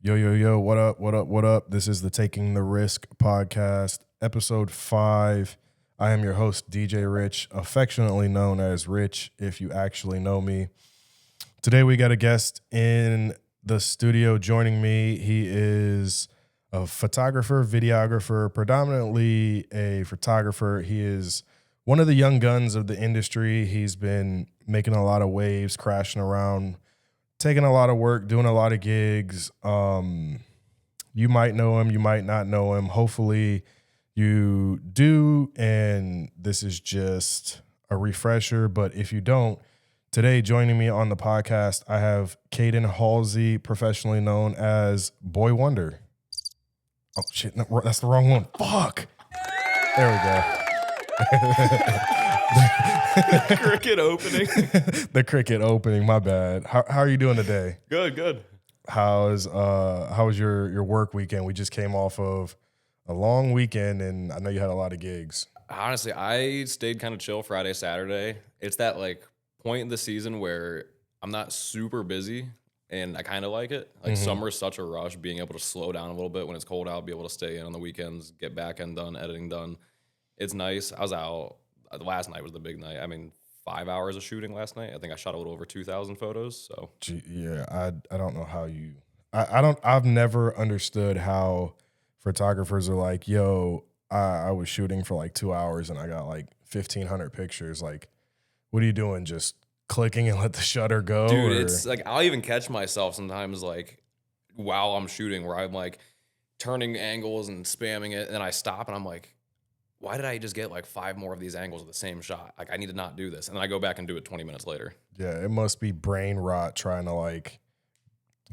Yo, yo, yo, what up, what up, what up? This is the Taking the Risk podcast, episode 5. I am your host, DJ Rich, affectionately known as Rich, if you actually know me. Today we got a guest in the studio joining me. He is a photographer, videographer, predominantly a photographer. He is one of the young guns of the industry. He's been making a lot of waves, crashing around, taking a lot of work, doing a lot of gigs. You might know him, you might not know him. Hopefully you do, and this is just a refresher. But if you don't, today joining me on the podcast, I have Cayden Halsey, professionally known as Boy Wonder. Oh, shit, no, that's the wrong one. Fuck. There we go. Cricket opening. The cricket opening, my bad. How are you doing today? Good. How was your work weekend? We just came off of a long weekend, and I know you had a lot of gigs. Honestly, I stayed kind of chill Friday, Saturday. It's that like point in the season where I'm not super busy, and I kind of like it. Like summer's such a rush, being able to slow down a little bit when it's cold out, be able to stay in on the weekends, get back end done, editing done. It's nice. I was out. Last night was the big night. I mean, 5 hours of shooting last night. I think I shot a little over 2,000 photos. So Yeah, I don't know how you. I've never understood how photographers are like, yo, I was shooting for like 2 hours and I got like 1,500 pictures. Like, what are you doing? Just clicking and let the shutter go? dude, or? it's like I'll even catch myself sometimes like while I'm shooting where I'm like turning angles and spamming it, and then I stop and I'm like, why did I just get like 5 more of these angles of the same shot? Like, I need to not do this. And then I go back and do it 20 minutes later. Yeah, it must be brain rot trying to like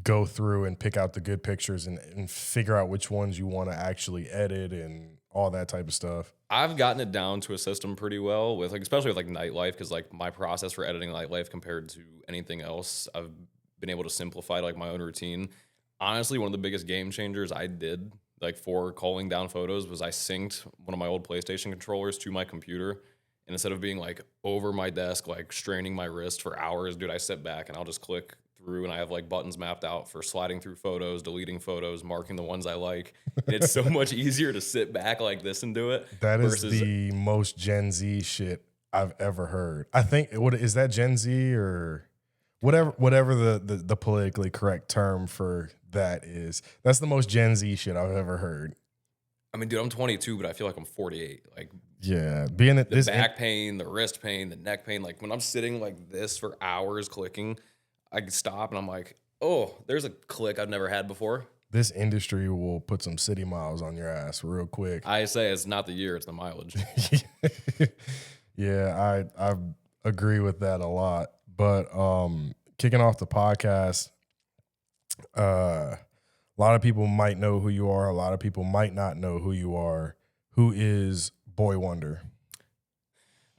go through and pick out the good pictures and figure out which ones you want to actually edit and all that type of stuff. I've gotten it down to a system pretty well with like, especially with like nightlife, because like my process for editing nightlife compared to anything else, I've been able to simplify like my own routine. Honestly, one of the biggest game changers I did like for calling down photos was I synced one of my old PlayStation controllers to my computer. And instead of being like over my desk, like straining my wrist for hours, dude, I sit back and I'll just click through, and I have like buttons mapped out for sliding through photos, deleting photos, marking the ones I like. And it's so much easier to sit back like this and do it. That is versus the most Gen Z shit I've ever heard. I think, what is that, Gen Z or whatever the politically correct term for that is? That's the most Gen Z shit I've ever heard. I mean, dude, I'm 22, but I feel like I'm 48. Like, yeah, being at the this back pain, the wrist pain, the neck pain. Like when I'm sitting like this for hours clicking, I can stop and I'm like, oh, there's a click I've never had before. This industry will put some city miles on your ass real quick. I say it's not the year, it's the mileage. Yeah, I agree with that a lot. But kicking off the podcast, a lot of people might know who you are. A lot of people might not know who you are. Who is Boy Wonder?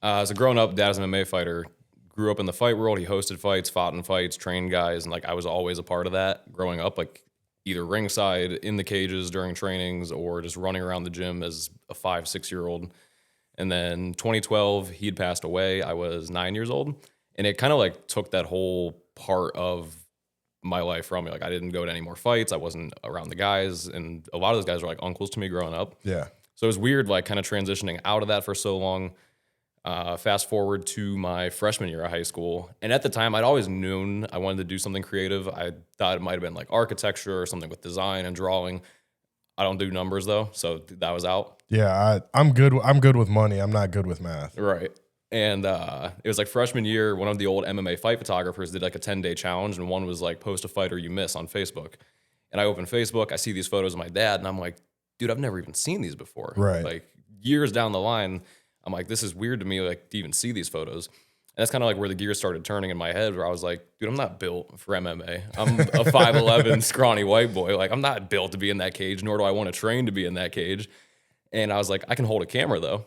As a grown-up, dad is an MMA fighter. Grew up in the fight world. He hosted fights, fought in fights, trained guys, and like I was always a part of that growing up, like either ringside, in the cages during trainings, or just running around the gym as a 5-6-year-old. And then 2012, he'd passed away. I was 9 years old, and it kind of like took that whole part of my life from me. Like I didn't go to any more fights. I wasn't around the guys, and a lot of those guys were like uncles to me growing up. Yeah. So it was weird, like kind of transitioning out of that for so long. Fast forward to my freshman year of high school. And at the time, I'd always known I wanted to do something creative. I thought it might have been like architecture or something with design and drawing. I don't do numbers though, so that was out. Yeah, I'm good. I'm good with money. I'm not good with math. Right. And it was like freshman year, one of the old MMA fight photographers did like a 10-day challenge, and one was like post a fight or you miss on Facebook. And I open Facebook, I see these photos of my dad, and I'm like, dude, I've never even seen these before. Right. Like years down the line, I'm like, this is weird to me, like to even see these photos. And that's kind of like where the gears started turning in my head, where I was like, dude, I'm not built for MMA. I'm a 5'11", scrawny white boy. Like, I'm not built to be in that cage, nor do I want to train to be in that cage. And I was like, I can hold a camera though.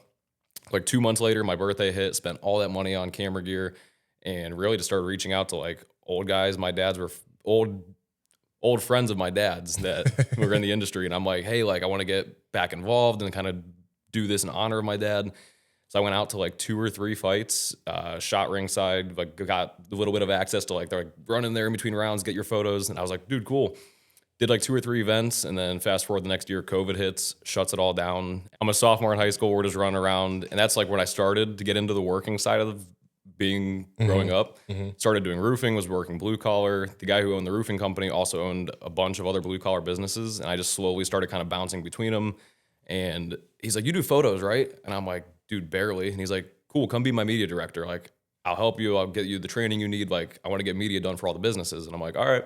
Like 2 months later, my birthday hit, spent all that money on camera gear, and really just started reaching out to like old guys. My dads were old friends of my dad's that were in the industry. And I'm like, hey, like I want to get back involved and kind of do this in honor of my dad. So I went out to like 2 or 3 fights, shot ringside, like got a little bit of access to like, they're like run in there in between rounds, get your photos. And I was like, dude, cool. did like 2 or 3 events, and then fast forward the next year, COVID hits, shuts it all down. I'm a sophomore in high school. We're just running around, and that's like when I started to get into the working side of being growing up. Started doing roofing, was working blue collar. The guy who owned the roofing company also owned a bunch of other blue collar businesses, and I just slowly started kind of bouncing between them. And he's like, "You do photos, right?" And I'm like, "Dude, barely." And he's like, "Cool, come be my media director. Like, I'll help you. I'll get you the training you need. Like, I want to get media done for all the businesses." And I'm like, "All right."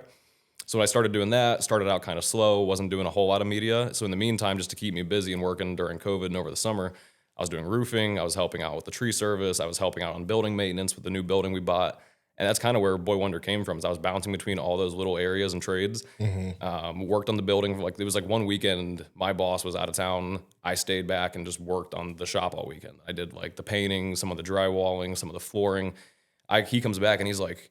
So when I started doing that, started out kind of slow, wasn't doing a whole lot of media. So in the meantime, just to keep me busy and working during COVID and over the summer, I was doing roofing. I was helping out with the tree service. I was helping out on building maintenance with the new building we bought. And that's kind of where Boy Wonder came from. Is I was bouncing between all those little areas and trades. Worked on the building for like, it was like one weekend. My boss was out of town. I stayed back and just worked on the shop all weekend. I did like the painting, some of the drywalling, some of the flooring. He comes back and he's like,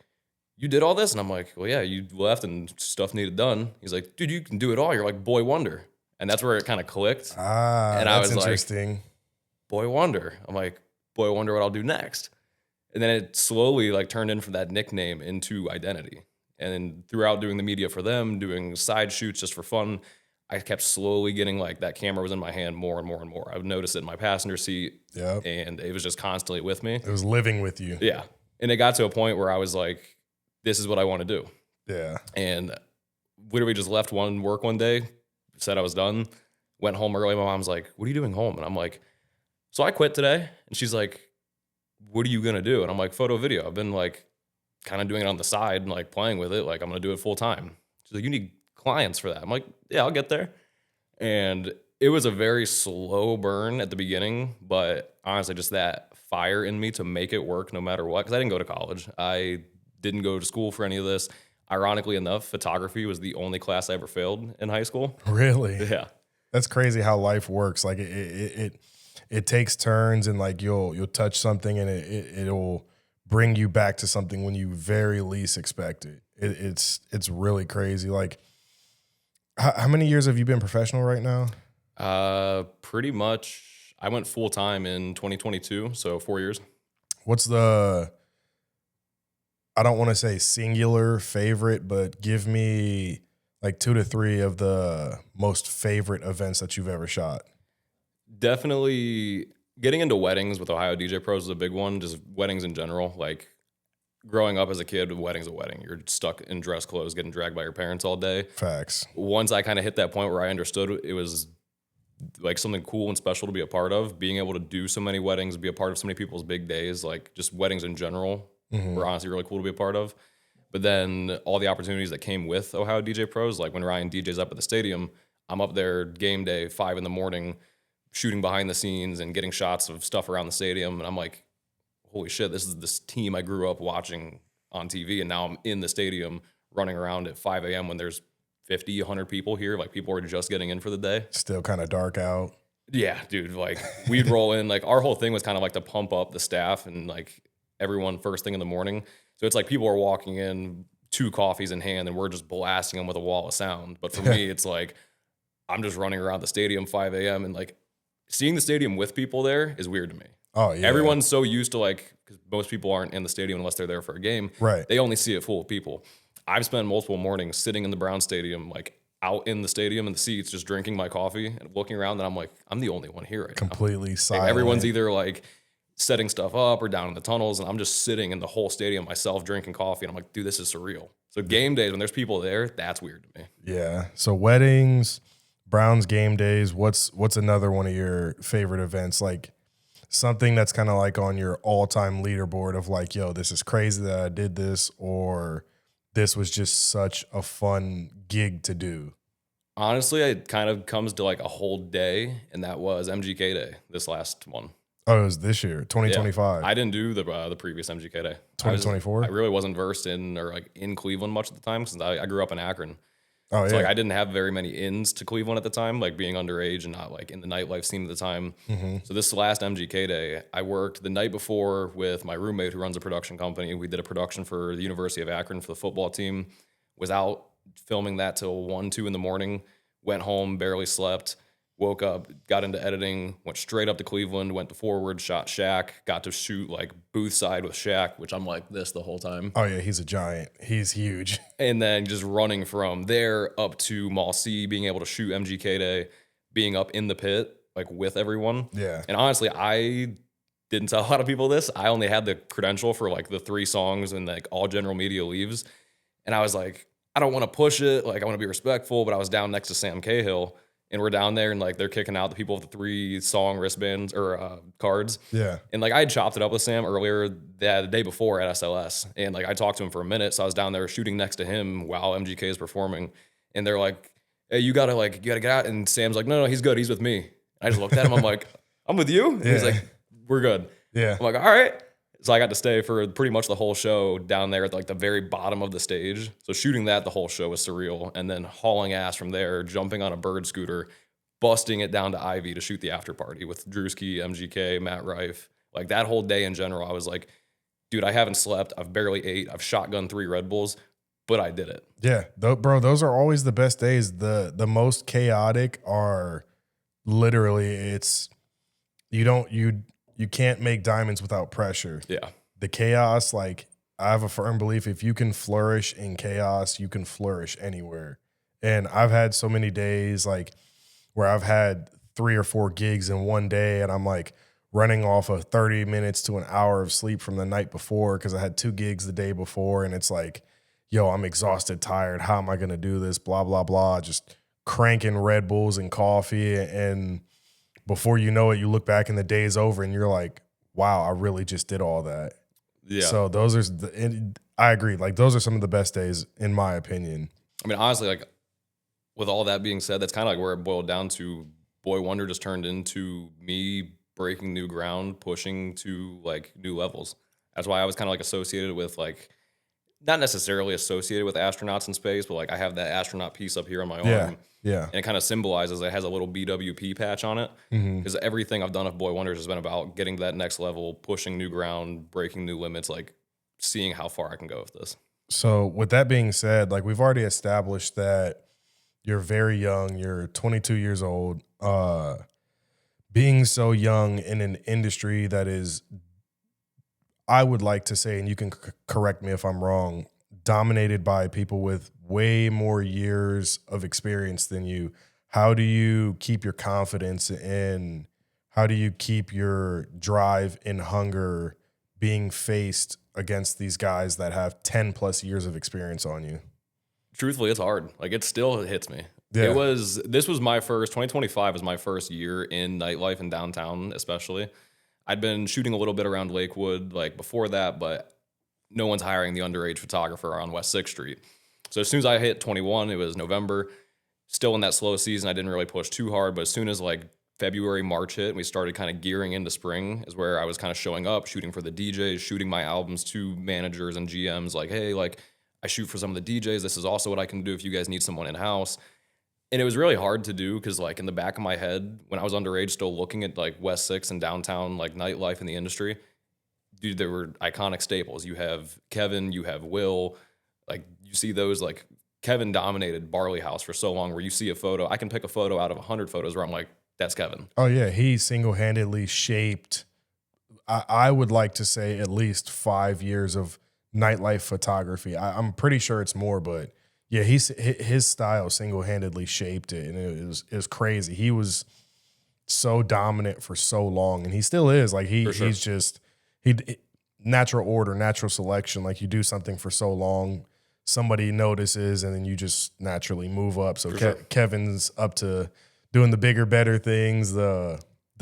"You did all this?" And I'm like, "Well, yeah, you left and stuff needed done." He's like, "Dude, you can do it all. You're like Boy Wonder." And that's where it kind of clicked. And I That's was interesting. like, "Boy Wonder." I'm like, "Boy, I wonder what I'll do next." And then it slowly like turned in from that nickname into identity. And then throughout doing the media for them, doing side shoots just for fun, I kept slowly getting like that camera was in my hand more and more and more. I would notice it in my passenger seat, Yep. and it was just constantly with me. It was living with you. Yeah. And it got to a point where I was like, this is what I want to do. Yeah. And literally just left work one day, said I was done, went home early. My mom's like, "What are you doing home?" And I'm like, "So I quit today." And she's like, "What are you going to do?" And I'm like, "Photo video. I've been like kind of doing it on the side and like playing with it. Like I'm going to do it full time." She's like, "You need clients for that." I'm like, "Yeah, I'll get there." And it was a very slow burn at the beginning, but honestly, just that fire in me to make it work no matter what. Because I didn't go to college. I didn't go to school for any of this. Ironically enough, photography was the only class I ever failed in high school. Really? Yeah. That's crazy how life works. Like it takes turns, and like you'll touch something and it'll bring you back to something when you very least expect it. It's really crazy. Like how many years have you been professional right now? Pretty much. I went full time in 2022, so 4 years. What's the, I don't want to say singular favorite, but give me like 2 to 3 of the most favorite events that you've ever shot. Definitely getting into weddings with Ohio DJ Pros is a big one. Just weddings in general. Like growing up as a kid, a wedding's a wedding. You're stuck in dress clothes, getting dragged by your parents all day. Facts. Once I kind of hit that point where I understood it was like something cool and special to be a part of, being able to do so many weddings, be a part of so many people's big days, like just weddings in general were honestly really cool to be a part of. But then all the opportunities that came with Ohio DJ Pros, like when Ryan DJs up at the stadium, I'm up there game day, 5 a.m, shooting behind the scenes and getting shots of stuff around the stadium. And I'm like, holy shit, this is this team I grew up watching on TV. And now I'm in the stadium running around at 5 a.m. when there's 50, 100 people here. Like people are just getting in for the day. Still kind of dark out. Yeah, dude. Like we'd roll in. Like our whole thing was kind of like to pump up the staff and like everyone first thing in the morning. So it's like people are walking in 2 coffees in hand and we're just blasting them with a wall of sound. But for me, it's like I'm just running around the stadium 5 a.m. and like seeing the stadium with people there is weird to me. Oh, yeah. Everyone's so used to like, because most people aren't in the stadium unless they're there for a game. Right. They only see it full of people. I've spent multiple mornings sitting in the Brown Stadium, like out in the stadium in the seats, just drinking my coffee and looking around. And I'm like, I'm the only one here right now. Completely silent. Like, everyone's either like setting stuff up or down in the tunnels. And I'm just sitting in the whole stadium myself, drinking coffee. And I'm like, dude, this is surreal. So game days, when there's people there, that's weird to me. Yeah. So weddings, Browns game days. What's another one of your favorite events? Like something that's kind of like on your all-time leaderboard of like, yo, this is crazy that I did this, or this was just such a fun gig to do. Honestly, it kind of comes to like a whole day, and that was MGK Day, this last one. Oh, it was this year, 2025. Yeah. I didn't do the previous MGK Day. 2024? I really wasn't versed in or like in Cleveland much at the time because I grew up in Akron. Oh, yeah. So like I didn't have very many ins to Cleveland at the time, like being underage and not like in the nightlife scene at the time. So this last MGK Day, I worked the night before with my roommate who runs a production company. We did a production for the University of Akron for the football team. Was out filming that till 1, 2 in the morning. Went home, barely slept. woke up, got into editing, went straight up to Cleveland, went to Forward, shot Shaq, got to shoot like booth side with Shaq, which I'm like this the whole time. Oh yeah, he's a giant. He's huge. And then just running from there up to Mall C, being able to shoot MGK Day, being up in the pit, like with everyone. Yeah. And honestly, I didn't tell a lot of people this. I only had the credential for like the 3 songs and like all general media leaves. And I was like, I don't want to push it. Like, I want to be respectful, but I was down next to Sam Cahill and we're down there and like they're kicking out the people with the 3 song wristbands or cards. Yeah. And like I had chopped it up with Sam earlier the day before at SLS. And like I talked to him for a minute. So I was down there shooting next to him while MGK is performing. And they're like, hey, you gotta get out. And Sam's like, no, he's good. He's with me. And I just looked at him. I'm like, I'm with you? And he's like, we're good. Yeah. I'm like, all right. So I got to stay for pretty much the whole show down there at like the very bottom of the stage. So shooting that the whole show was surreal. And then hauling ass from there, jumping on a bird scooter, busting it down to Ivy to shoot the after party with Drewski, MGK, Matt Rife. Like that whole day in general, I was like, dude, I haven't slept. I've barely ate. I've shotgunned 3 Red Bulls, but I did it. Yeah. Bro, those are always the best days. The most chaotic are literally you can't make diamonds without pressure. Yeah. The chaos, like I have a firm belief if you can flourish in chaos, you can flourish anywhere. And I've had so many days like where I've had 3 or 4 gigs in one day and I'm like running off of 30 minutes to an hour of sleep from the night before because I had 2 gigs the day before and it's like, yo, I'm exhausted, tired. How am I going to do this? Blah, blah, blah. Just cranking Red Bulls and coffee and before you know it, you look back and the day's over and you're like, wow, I really just did all that. Yeah. So I agree. Like those are some of the best days in my opinion. I mean, honestly, like with all that being said, that's kind of like where it boiled down to. Boy Wonder just turned into me breaking new ground, pushing to like new levels. That's why I was kind of like associated with like, not necessarily associated with astronauts in space, but like I have that astronaut piece up here on my arm. Yeah. And it kind of symbolizes it has a little BWP patch on it. Because everything I've done of Boy Wonders has been about getting to that next level, pushing new ground, breaking new limits, like seeing how far I can go with this. So with that being said, like we've already established that you're very young, you're 22 years old. Being so young in an industry that is, I would like to say, and you can correct me if I'm wrong, dominated by people with way more years of experience than you. How do you keep your confidence and how do you keep your drive and hunger being faced against these guys that have 10 plus years of experience on you? Truthfully, it's hard. Like it still hits me. Yeah. This was my first, 2025 was my first year in nightlife in downtown, especially. I'd been shooting a little bit around Lakewood like before that, but no one's hiring the underage photographer on West 6th Street. So as soon as I hit 21, it was November, still in that slow season. I didn't really push too hard, but as soon as like February, March hit, and we started kind of gearing into spring is where I was kind of showing up, shooting for the DJs, shooting my albums to managers and GMs like, hey, like I shoot for some of the DJs. This is also what I can do if you guys need someone in-house. And it was really hard to do because like in the back of my head, when I was underage, still looking at like West 6 and downtown like nightlife in the industry, dude, there were iconic staples. You have Kevin, you have Will, like you see those like Kevin dominated Barley House for so long where you see a photo. I can pick a photo out of 100 photos where I'm like, that's Kevin. Oh yeah, he single-handedly shaped, I would like to say at least 5 years of nightlife photography. I'm pretty sure it's more, but yeah, his style single-handedly shaped it, and it was crazy. He was so dominant for so long, and he still is. Like he's just natural order, natural selection. Like you do something for so long, somebody notices, and then you just naturally move up. So Kevin's up to doing the bigger, better things, the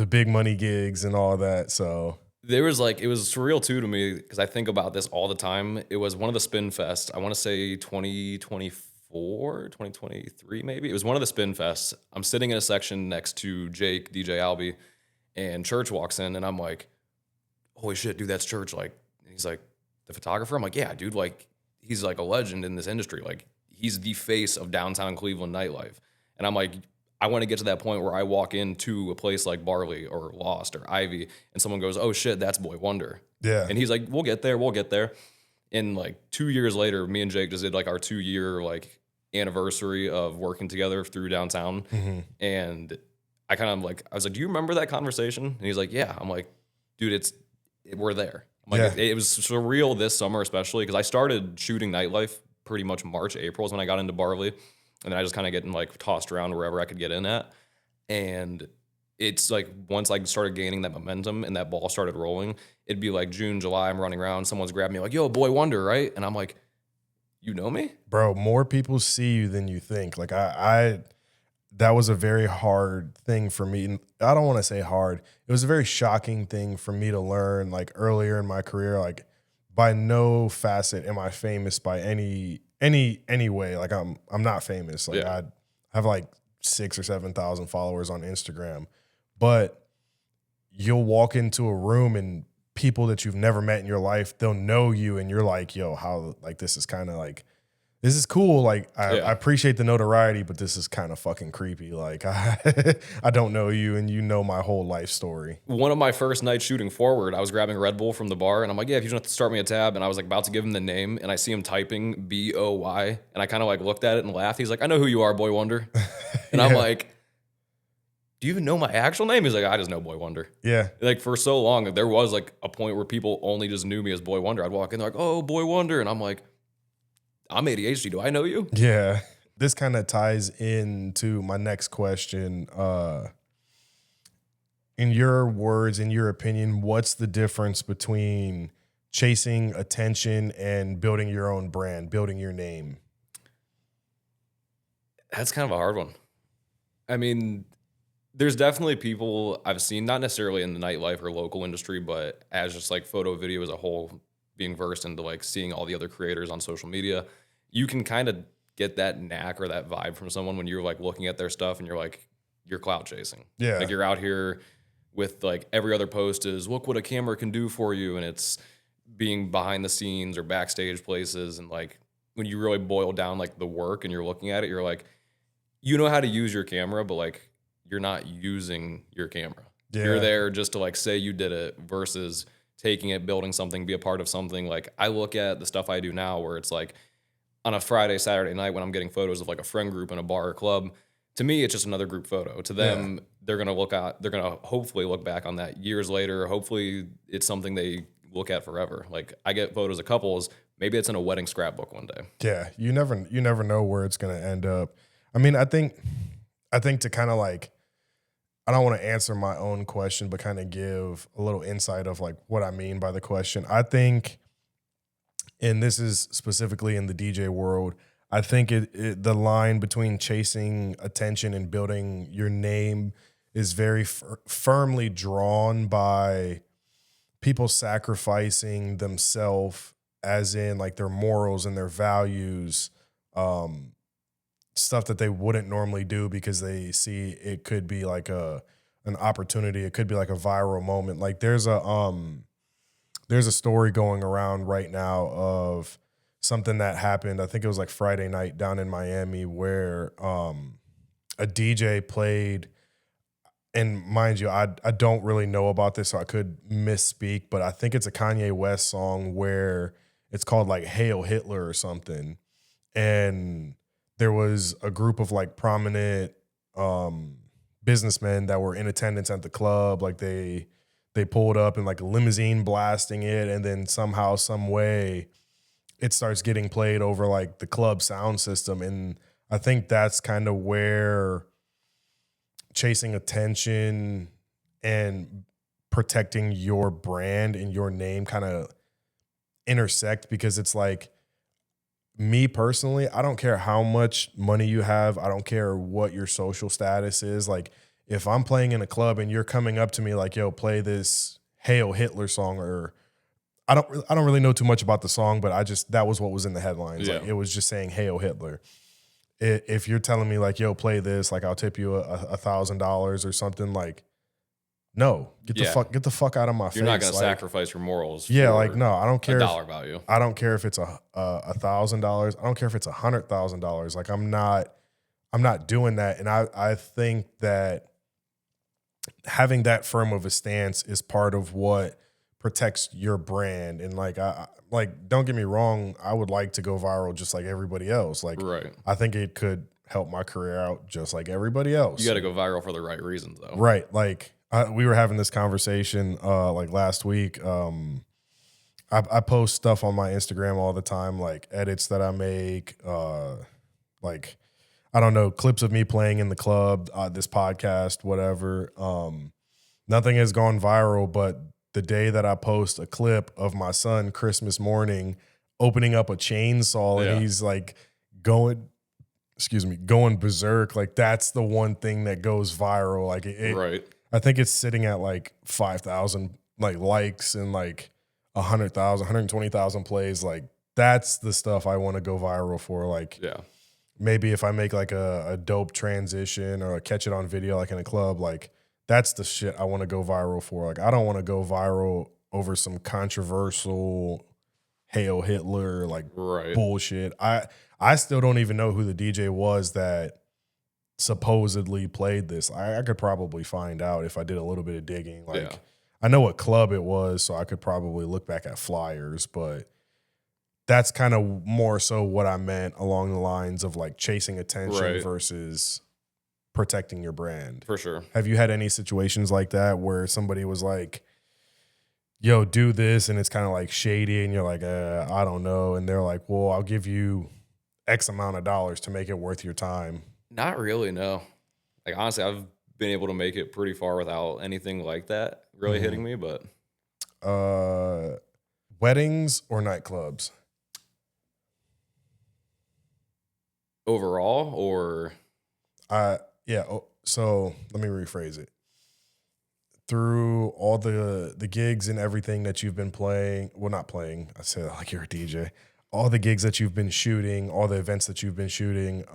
big money gigs, and all that. So there was like, it was surreal too to me because I think about this all the time. It was one of the Spin Fests. I want to say 2024, 2023 maybe. It was one of the Spin Fests. I'm sitting in a section next to Jake, DJ Albie, and Church walks in and I'm like, holy shit, dude, that's Church. Like, he's like, the photographer? I'm like, yeah, dude, like, he's like a legend in this industry. Like, he's the face of downtown Cleveland nightlife. And I'm like, I want to get to that point where I walk into a place like Barley or Lost or Ivy and someone goes, oh shit, that's Boy Wonder. yeah. And he's like, we'll get there. And like 2 years later, me and Jake just did like our 2-year like anniversary of working together through downtown. And I kind of like, I was like, do you remember that conversation? And he's like, yeah. I'm like, dude, we're there. I'm like, Yeah. it was surreal this summer, especially because I started shooting nightlife pretty much March, April is when I got into Barley. And then I just kind of getting like tossed around wherever I could get in at. And it's like once I started gaining that momentum and that ball started rolling, it'd be like June, July, I'm running around, someone's grabbing me like, yo, Boy Wonder, right? And I'm like, you know me? Bro, more people see you than you think. Like I that was a very hard thing for me. And I don't want to say hard. It was a very shocking thing for me to learn like earlier in my career. Like by no facet am I famous by any way. Like I'm not famous. Like Yeah. I have like 6,000 or 7,000 followers on Instagram. But you'll walk into a room and people that you've never met in your life, they'll know you and you're like, yo, how like this is kind of like this is cool. Like I appreciate the notoriety, but this is kind of fucking creepy. Like I don't know you and you know my whole life story. One of my first nights shooting forward, I was grabbing a Red Bull from the bar and I'm like, yeah, if you don't have to start me a tab. And I was like about to give him the name and I see him typing BOY and I kind of like looked at it and laughed. He's like, I know who you are, Boy Wonder. And I'm like, do you even know my actual name? He's like, I just know Boy Wonder. Yeah. Like for so long, there was like a point where people only just knew me as Boy Wonder. I'd walk in, they're like, oh, Boy Wonder. And I'm like, I'm ADHD. Do I know you? Yeah. This kind of ties into my next question. In your words, in your opinion, what's the difference between chasing attention and building your own brand, building your name? That's kind of a hard one. I mean, there's definitely people I've seen, not necessarily in the nightlife or local industry, but as just like photo video as a whole, being versed into like seeing all the other creators on social media, you can kind of get that knack or that vibe from someone when you're like looking at their stuff and you're like, you're cloud chasing. Yeah. Like you're out here with like every other post is look what a camera can do for you. And it's being behind the scenes or backstage places. And like when you really boil down like the work and you're looking at it, you're like, you know how to use your camera, but like you're not using your camera. Yeah. You're there just to like say you did it versus taking it, building something, be a part of something. Like I look at the stuff I do now where it's like on a Friday, Saturday night when I'm getting photos of like a friend group in a bar or club, to me, it's just another group photo. To them, they're going to hopefully look back on that years later. Hopefully it's something they look at forever. Like I get photos of couples, maybe it's in a wedding scrapbook one day. Yeah. You never know where it's going to end up. I mean, I think to kind of like, I don't want to answer my own question, but kind of give a little insight of like what I mean by the question. I think, and this is specifically in the DJ world, I think the line between chasing attention and building your name is very firmly drawn by people sacrificing themselves, as in like their morals and their values, stuff that they wouldn't normally do because they see it could be like an opportunity. It could be like a viral moment. Like there's a story going around right now of something that happened. I think it was like Friday night down in Miami where a DJ played, and mind you, I don't really know about this, so I could misspeak, but I think it's a Kanye West song where it's called like Hail Hitler or something. And there was a group of like prominent businessmen that were in attendance at the club. Like they pulled up in like a limousine blasting it, and then somehow, some way, it starts getting played over like the club sound system. And I think that's kind of where chasing attention and protecting your brand and your name kind of intersect, because it's like, me personally, I don't care how much money you have. I don't care what your social status is. Like if I'm playing in a club and you're coming up to me like, yo, play this Hail Hitler song, or I don't really know too much about the song, but that was what was in the headlines. Yeah. Like it was just saying Hail Hitler. If you're telling me like, yo, play this, like I'll tip you $1,000 or something, like, no, get the fuck out of my face. You're not going to like, sacrifice your morals. Yeah, for like no, I don't care. $1 value. I don't care if it's $1,000. I don't care if it's $100,000. Like I'm not doing that. And I think that having that firm of a stance is part of what protects your brand. And like don't get me wrong, I would like to go viral just like everybody else. Like right. I think it could help my career out just like everybody else. You got to go viral for the right reasons, though. Right. Like we were having this conversation like last week. I post stuff on my Instagram all the time, like edits that I make, like, I don't know, clips of me playing in the club, this podcast, whatever. Nothing has gone viral, but the day that I post a clip of my son Christmas morning opening up a chainsaw and he's like going berserk, like that's the one thing that goes viral. Like right. I think it's sitting at like 5,000 like likes and like 100,000, 120,000 plays. Like that's the stuff I want to go viral for. Like, Yeah. maybe if I make like a dope transition or catch it on video, like in a club, like that's the shit I want to go viral for. Like, I don't want to go viral over some controversial Hail Hitler, like bullshit. I still don't even know who the DJ was that supposedly played this. I could probably find out if I did a little bit of digging. Like, I know what club it was, so I could probably look back at flyers, but that's kind of more so what I meant along the lines of like chasing attention versus protecting your brand. For sure. Have you had any situations like that where somebody was like, yo, do this, and it's kind of like shady and you're like, I don't know. And they're like, well, I'll give you X amount of dollars to make it worth your time? Not really, no. Like, honestly, I've been able to make it pretty far without anything like that really hitting me, but. Weddings or nightclubs? Overall, or? So let me rephrase it. Through all the gigs and everything that you've been playing, well, not playing, I say that like you're a DJ, all the gigs that you've been shooting, all the events that you've been shooting,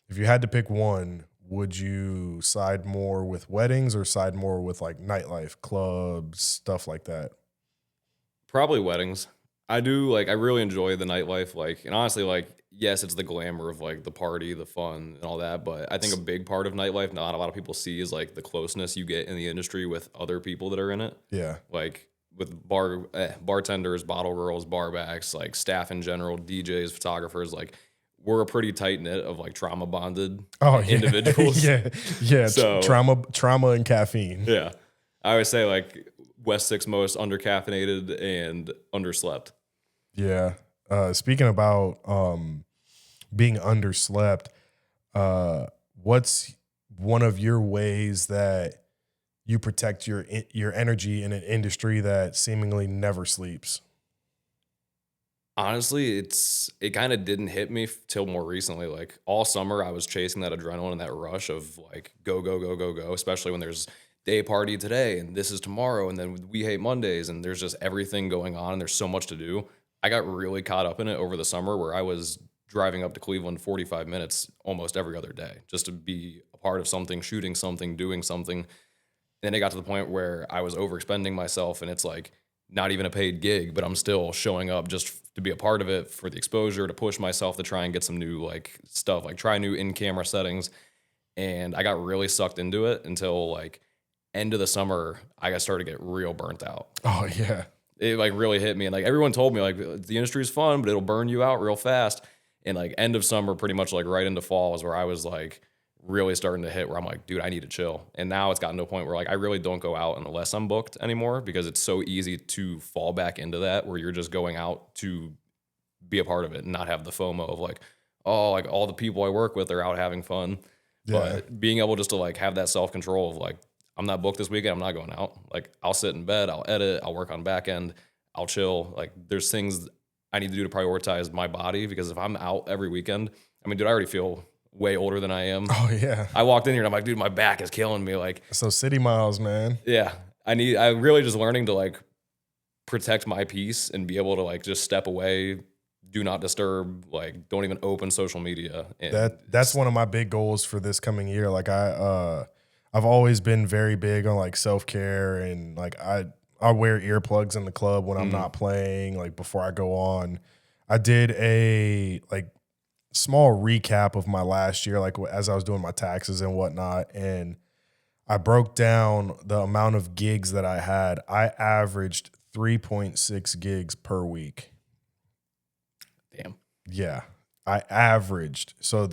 if you had to pick one, would you side more with weddings or side more with like nightlife, clubs, stuff like that? Probably weddings. I really enjoy the nightlife, like, and honestly, like, yes, it's the glamour of like the party, the fun and all that, but I think a big part of nightlife not a lot of people see is like the closeness you get in the industry with other people that are in it. Yeah. Like with bartenders, bottle girls, barbacks, like staff in general, DJs, photographers, like we're a pretty tight knit of like trauma bonded individuals. So trauma and caffeine. Yeah. I always say like West 6 most undercaffeinated and underslept. Yeah. Speaking about being underslept, what's one of your ways that you protect your energy in an industry that seemingly never sleeps? Honestly, it kind of didn't hit me till more recently. Like all summer, I was chasing that adrenaline and that rush of like go, go, go, go, go, especially when there's day party today and this is tomorrow and then we hate Mondays and there's just everything going on and there's so much to do. I got really caught up in it over the summer where I was driving up to Cleveland 45 minutes almost every other day just to be a part of something, shooting something, doing something. Then it got to the point where I was overexpending myself and it's like not even a paid gig, but I'm still showing up just to be a part of it for the exposure, to push myself to try and get some new like stuff, like try new in-camera settings. And I got really sucked into it until like end of the summer, I got started to get real burnt out. Oh yeah. It like really hit me. And like everyone told me like the industry is fun, but it'll burn you out real fast. And like end of summer, pretty much like right into fall is where I was like really starting to hit where I'm like, dude, I need to chill. And now it's gotten to a point where like I really don't go out unless I'm booked anymore because it's so easy to fall back into that where you're just going out to be a part of it and not have the FOMO of like, oh, like all the people I work with are out having fun. Yeah. But being able just to like have that self-control of like, I'm not booked this weekend, I'm not going out. Like I'll sit in bed, I'll edit, I'll work on back end, I'll chill. Like there's things I need to do to prioritize my body because if I'm out every weekend, I mean, dude, I already feel way older than I am. Oh yeah. I walked in here and I'm like, dude, my back is killing me. Like, so city miles, man. Yeah. I'm really just learning to like protect my peace and be able to like just step away, do not disturb, like don't even open social media. And that's one of my big goals for this coming year. Like I've always been very big on like self-care and like I wear earplugs in the club when I'm not playing, like before I go on. I did a like small recap of my last year, like as I was doing my taxes and whatnot. And I broke down the amount of gigs that I had. I averaged 3.6 gigs per week. Damn. Yeah. I averaged. So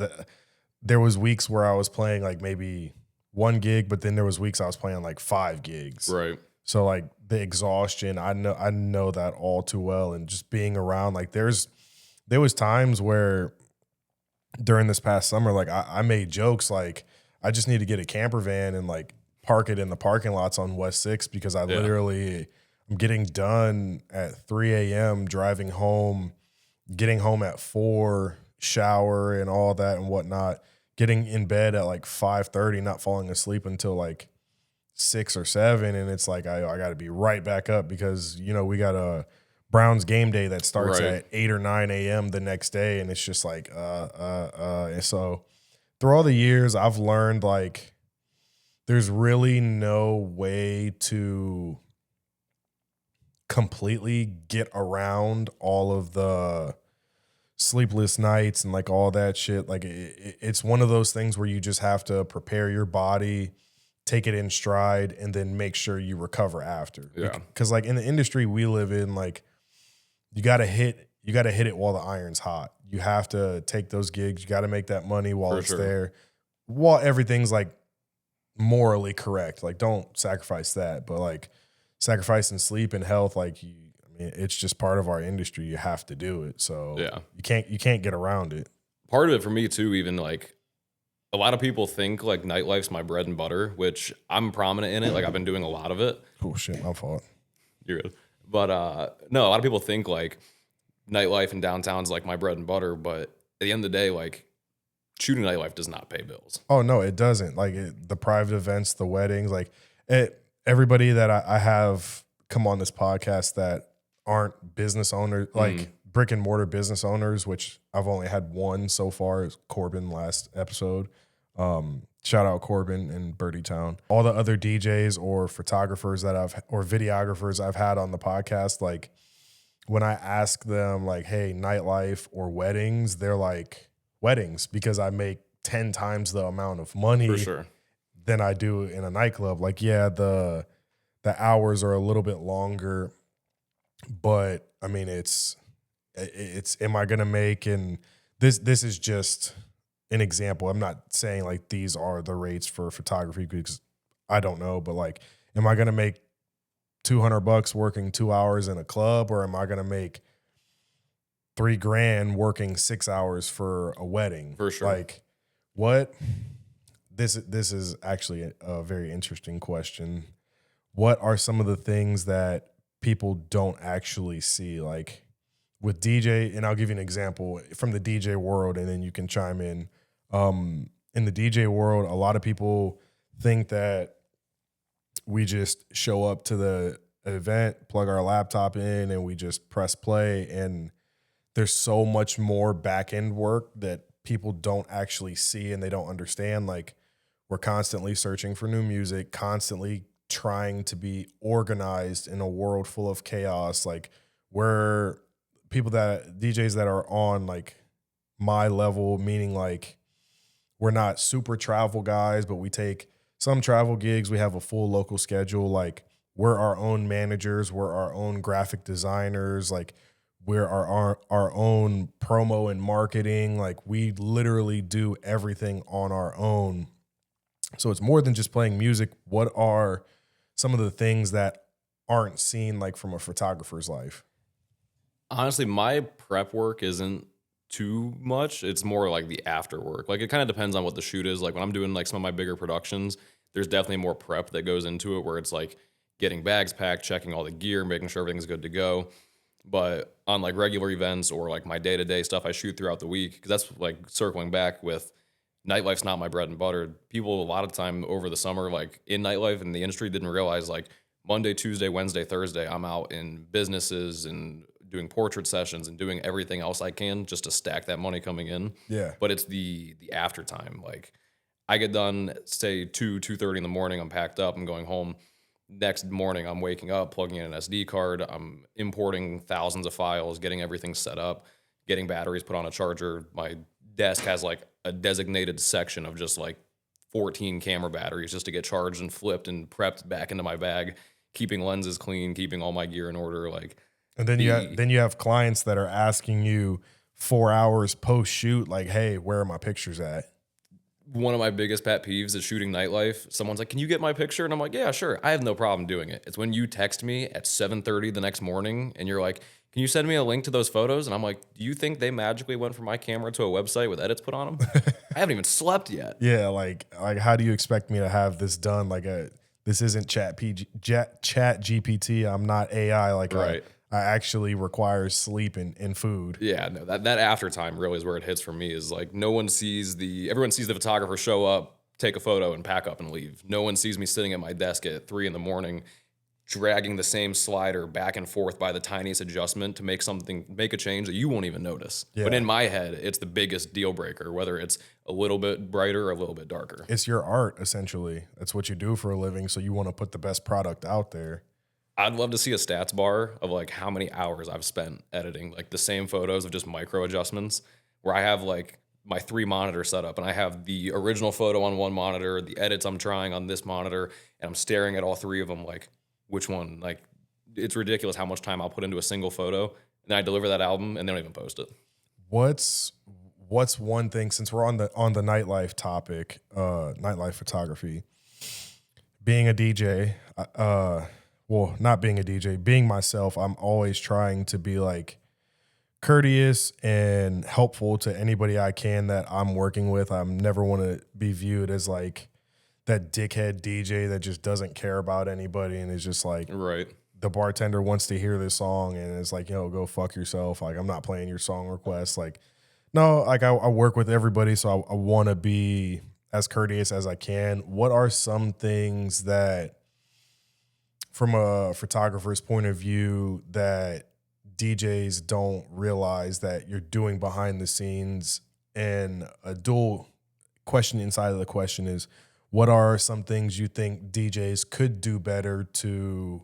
there was weeks where I was playing like maybe 1 gig, but then there was weeks I was playing like 5 gigs. Right. So like the exhaustion, I know that all too well. And just being around, like there was times where during this past summer, like I made jokes like I just need to get a camper van and like park it in the parking lots on West 6 because I literally I'm getting done at 3 a.m. driving home, getting home at 4, shower and all that and whatnot, getting in bed at like 5:30, not falling asleep until like 6 or 7, and it's like I got to be right back up because we got a Browns game day that starts at 8 or 9 a.m. the next day, and it's just like and so through all the years I've learned like there's really no way to completely get around all of the sleepless nights and like all that shit. Like it's one of those things where you just have to prepare your body, take it in stride, and then make sure you recover after. Yeah. Because like in the industry we live in, like you gotta hit it while the iron's hot. You have to take those gigs. You got to make that money while it's there, while everything's like morally correct. Like don't sacrifice that, but like sacrificing sleep and health, like it's just part of our industry. You have to do it. So you can't get around it. Part of it for me too, even like a lot of people think like nightlife's my bread and butter, which I'm prominent in it. Like I've been doing a lot of it. Oh shit, my fault. You're good. But no, a lot of people think like nightlife in downtown's like my bread and butter. But at the end of the day, like shooting nightlife does not pay bills. Oh no, it doesn't. Like the private events, the weddings, like everybody that I have come on this podcast that aren't business owners, like brick and mortar business owners, which I've only had one so far, is Corbin last episode. Shout out Corbin in Birdie Town. All the other DJs or photographers or videographers I've had on the podcast, like when I ask them like, hey, nightlife or weddings, they're like weddings because I make 10 times the amount of money than I do in a nightclub. Like, yeah, the hours are a little bit longer, but I mean, it's am I going to make, and this is just an example. I'm not saying like these are the rates for photography because I don't know, but like, am I going to make $200 working 2 hours in a club, or am I going to make $3,000 working 6 hours for a wedding? For sure. Like what? This is actually a very interesting question. What are some of the things that people don't actually see? Like with DJ, and I'll give you an example from the DJ world, and then you can chime in. In the DJ world, a lot of people think that we just show up to the event, plug our laptop in, and we just press play. And there's so much more back end work that people don't actually see and they don't understand. Like we're constantly searching for new music, constantly trying to be organized in a world full of chaos. Like we're DJs that are on like my level, meaning like we're not super travel guys, but we take some travel gigs. We have a full local schedule. Like we're our own managers. We're our own graphic designers. Like we're our own promo and marketing. Like we literally do everything on our own. So it's more than just playing music. What are some of the things that aren't seen like from a photographer's life? Honestly, my prep work isn't too much. It's more like the after work. Like it kind of depends on what the shoot is. Like when I'm doing like some of my bigger productions, there's definitely more prep that goes into it, where it's like getting bags packed, checking all the gear, making sure everything's good to go. But on like regular events or like my day-to-day stuff I shoot throughout the week, because that's like circling back with nightlife's not my bread and butter. People a lot of time over the summer, like in nightlife in the industry, didn't realize like Monday, Tuesday, Wednesday, Thursday, I'm out in businesses and doing portrait sessions and doing everything else I can just to stack that money coming in. Yeah. But it's the after time. Like I get done, say 2:30 in the morning, I'm packed up, I'm going home. Next morning, I'm waking up, plugging in an SD card. I'm importing thousands of files, getting everything set up, getting batteries put on a charger. My desk has like a designated section of just like 14 camera batteries just to get charged and flipped and prepped back into my bag, keeping lenses clean, keeping all my gear in order. Like, and then you have clients that are asking you 4 hours post shoot, like, hey, where are my pictures at? One of my biggest pet peeves is shooting nightlife. Someone's like, "Can you get my picture?" And I'm like, "Yeah, sure." I have no problem doing it. It's when you text me at 7:30 the next morning and you're like, "Can you send me a link to those photos?" And I'm like, "Do you think they magically went from my camera to a website with edits put on them? I haven't even slept yet." Yeah, like how do you expect me to have this done? This isn't chat GPT. I'm not AI. Right. I actually require sleep and food. Yeah, no, that after time really is where it hits for me. Is like everyone sees the photographer show up, take a photo, and pack up and leave. No one sees me sitting at my desk at 3 a.m. dragging the same slider back and forth by the tiniest adjustment to make a change that you won't even notice. Yeah. But in my head, it's the biggest deal breaker, whether it's a little bit brighter or a little bit darker. It's your art, essentially. That's what you do for a living. So you want to put the best product out there. I'd love to see a stats bar of like how many hours I've spent editing like the same photos of just micro adjustments, where I have like my 3 monitor setup and I have the original photo on one monitor, the edits I'm trying on this monitor, and I'm staring at all 3 of them like, which one? Like, it's ridiculous how much time I'll put into a single photo, and then I deliver that album and they don't even post it. What's one thing, since we're on the nightlife topic, nightlife photography, being a DJ, well, not being a DJ, being myself, I'm always trying to be like courteous and helpful to anybody I can that I'm working with. I never want to be viewed as like that dickhead DJ that just doesn't care about anybody and is just like, right. The bartender wants to hear this song and it's like, yo, go fuck yourself. Like, I'm not playing your song request. Like, no, like I work with everybody, so I want to be as courteous as I can. What are some things that, from a photographer's point of view, that DJs don't realize that you're doing behind the scenes? And a dual question inside of the question is, what are some things you think DJs could do better to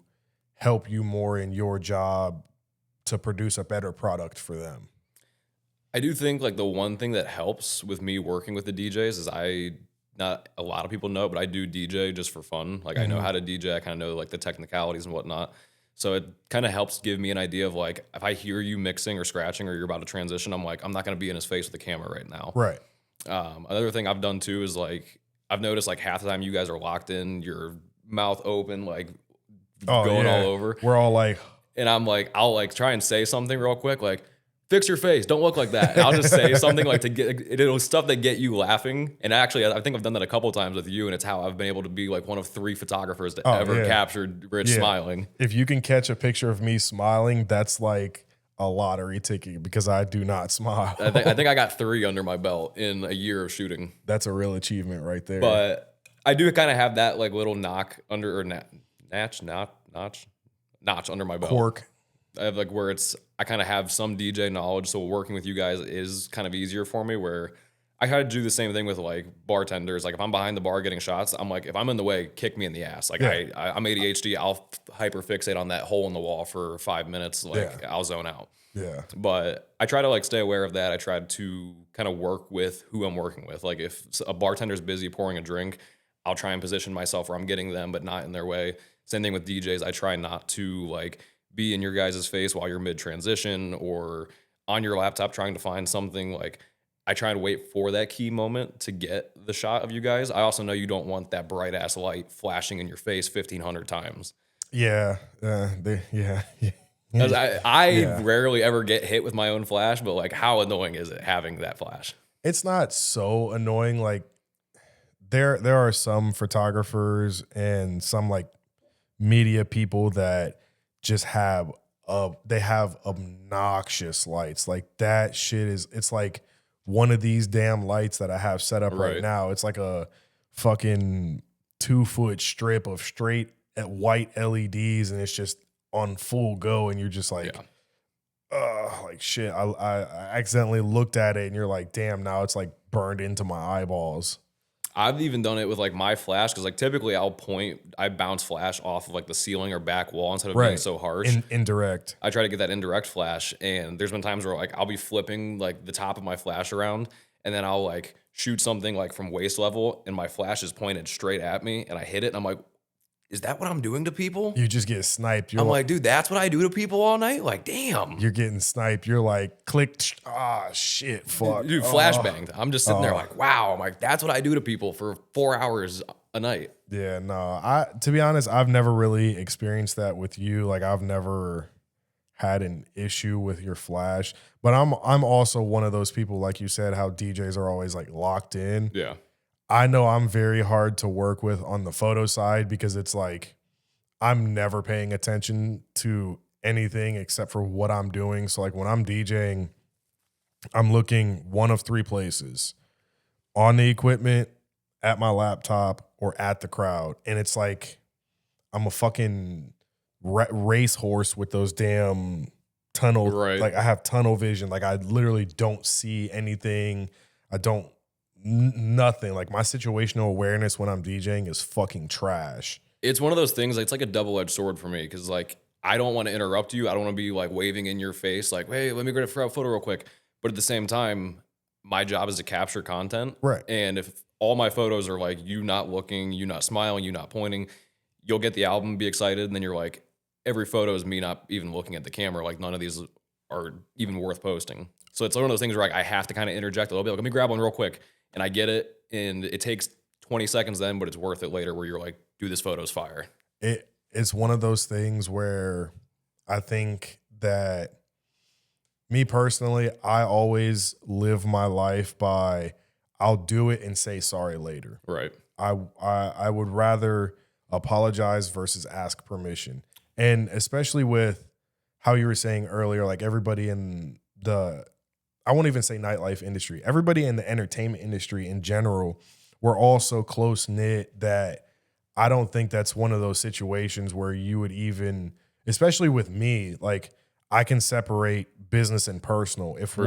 help you more in your job to produce a better product for them? I do think like the one thing that helps with me working with the DJs is not a lot of people know, but I do DJ just for fun. Like I know how to DJ. I kind of know like the technicalities and whatnot. So it kind of helps give me an idea of like, if I hear you mixing or scratching or you're about to transition, I'm like, I'm not going to be in his face with the camera right now. Right. Another thing I've done too is like, I've noticed like half the time you guys are locked in, your mouth open, like going all over. We're all like, and I'm like, I'll like try and say something real quick, like, fix your face, don't look like that. And I'll just say something like to get it'll stuff that get you laughing. And actually, I think I've done that a couple of times with you, and it's how I've been able to be like one of 3 photographers to ever captured Rich smiling. If you can catch a picture of me smiling, that's like a lottery ticket because I do not smile. I think I got 3 under my belt in a year of shooting. That's a real achievement right there. But I do kind of have that like little notch under my belt. Cork. I have like where I kind of have some DJ knowledge, so working with you guys is kind of easier for me, where I kind of do the same thing with like bartenders. Like if I'm behind the bar getting shots, I'm like, if I'm in the way, kick me in the ass. Like I'm ADHD, I'll hyper fixate on that hole in the wall for 5 minutes. Like I'll zone out. Yeah. But I try to like stay aware of that. I try to kind of work with who I'm working with. Like if a bartender's busy pouring a drink, I'll try and position myself where I'm getting them, but not in their way. Same thing with DJs. I try not to like be in your guys' face while you're mid transition or on your laptop trying to find something. Like I try to wait for that key moment to get the shot of you guys. I also know you don't want that bright ass light flashing in your face 1,500 times. Yeah. I rarely ever get hit with my own flash, but like how annoying is it having that flash? It's not so annoying. Like there are some photographers and some like media people that just have obnoxious lights. Like that shit it's like one of these damn lights that I have set up right now. It's like a fucking 2-foot strip of straight white LEDs, and it's just on full go, and you're just like, like shit. I accidentally looked at it, and you're like, damn, now it's like burned into my eyeballs. I've even done it with like my flash, because like typically I bounce flash off of like the ceiling or back wall instead of being so harsh. Indirect. I try to get that indirect flash, and there's been times where like I'll be flipping like the top of my flash around, and then I'll like shoot something like from waist level, and my flash is pointed straight at me, and I hit it, and I'm like, is that what I'm doing to people? You just get sniped. I'm like, dude, that's what I do to people all night? Like, damn. You're getting sniped. You're like, click. Shit, fuck. Dude, flashbanged. I'm just sitting there like, wow. I'm like, that's what I do to people for 4 hours a night. Yeah, no. To be honest, I've never really experienced that with you. Like, I've never had an issue with your flash. But I'm also one of those people, like you said, how DJs are always like locked in. Yeah. I know I'm very hard to work with on the photo side because it's like I'm never paying attention to anything except for what I'm doing. So like when I'm DJing, I'm looking one of three places: on the equipment, at my laptop, or at the crowd. And it's like I'm a fucking race horse with those damn tunnel. Right. Like I have tunnel vision. Like I literally don't see anything. I don't nothing. Like my situational awareness when I'm DJing is fucking trash. It's one of those things. It's like a double-edged sword for me because like I don't want to interrupt you. I don't want to be like waving in your face like, hey, let me get a photo real quick. But at the same time, my job is to capture content. Right. And if all my photos are like you not looking, you not smiling, you not pointing, you'll get the album, be excited, and then you're like, every photo is me not even looking at the camera. Like none of these are even worth posting. So it's one of those things where like I have to kind of interject a little bit. Like, let me grab one real quick. And I get it. And it takes 20 seconds then, but it's worth it later where you're like, dude, this photo's fire. It's one of those things where I think that me personally, I always live my life by I'll do it and say sorry later. Right. I would rather apologize versus ask permission. And especially with how you were saying earlier, like everybody in I won't even say nightlife industry, everybody in the entertainment industry in general, we're all so close knit that I don't think that's one of those situations where you would even, especially with me, like I can separate business and personal. If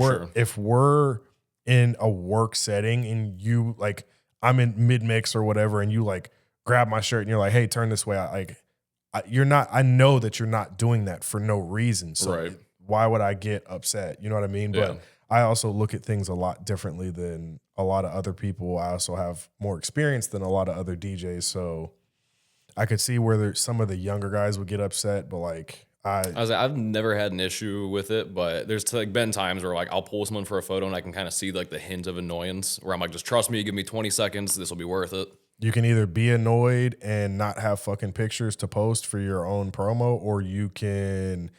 we're in a work setting and you like, I'm in mid mix or whatever, and you like grab my shirt and you're like, hey, turn this way. I know that you're not doing that for no reason. So right. Why would I get upset? You know what I mean? Yeah. But I also look at things a lot differently than a lot of other people. I also have more experience than a lot of other DJs. So I could see where some of the younger guys would get upset, but like I've never had an issue with it, but there's like been times where like I'll pull someone for a photo and I can kind of see like the hint of annoyance where I'm like, just trust me, give me 20 seconds. This will be worth it. You can either be annoyed and not have fucking pictures to post for your own promo, or you can,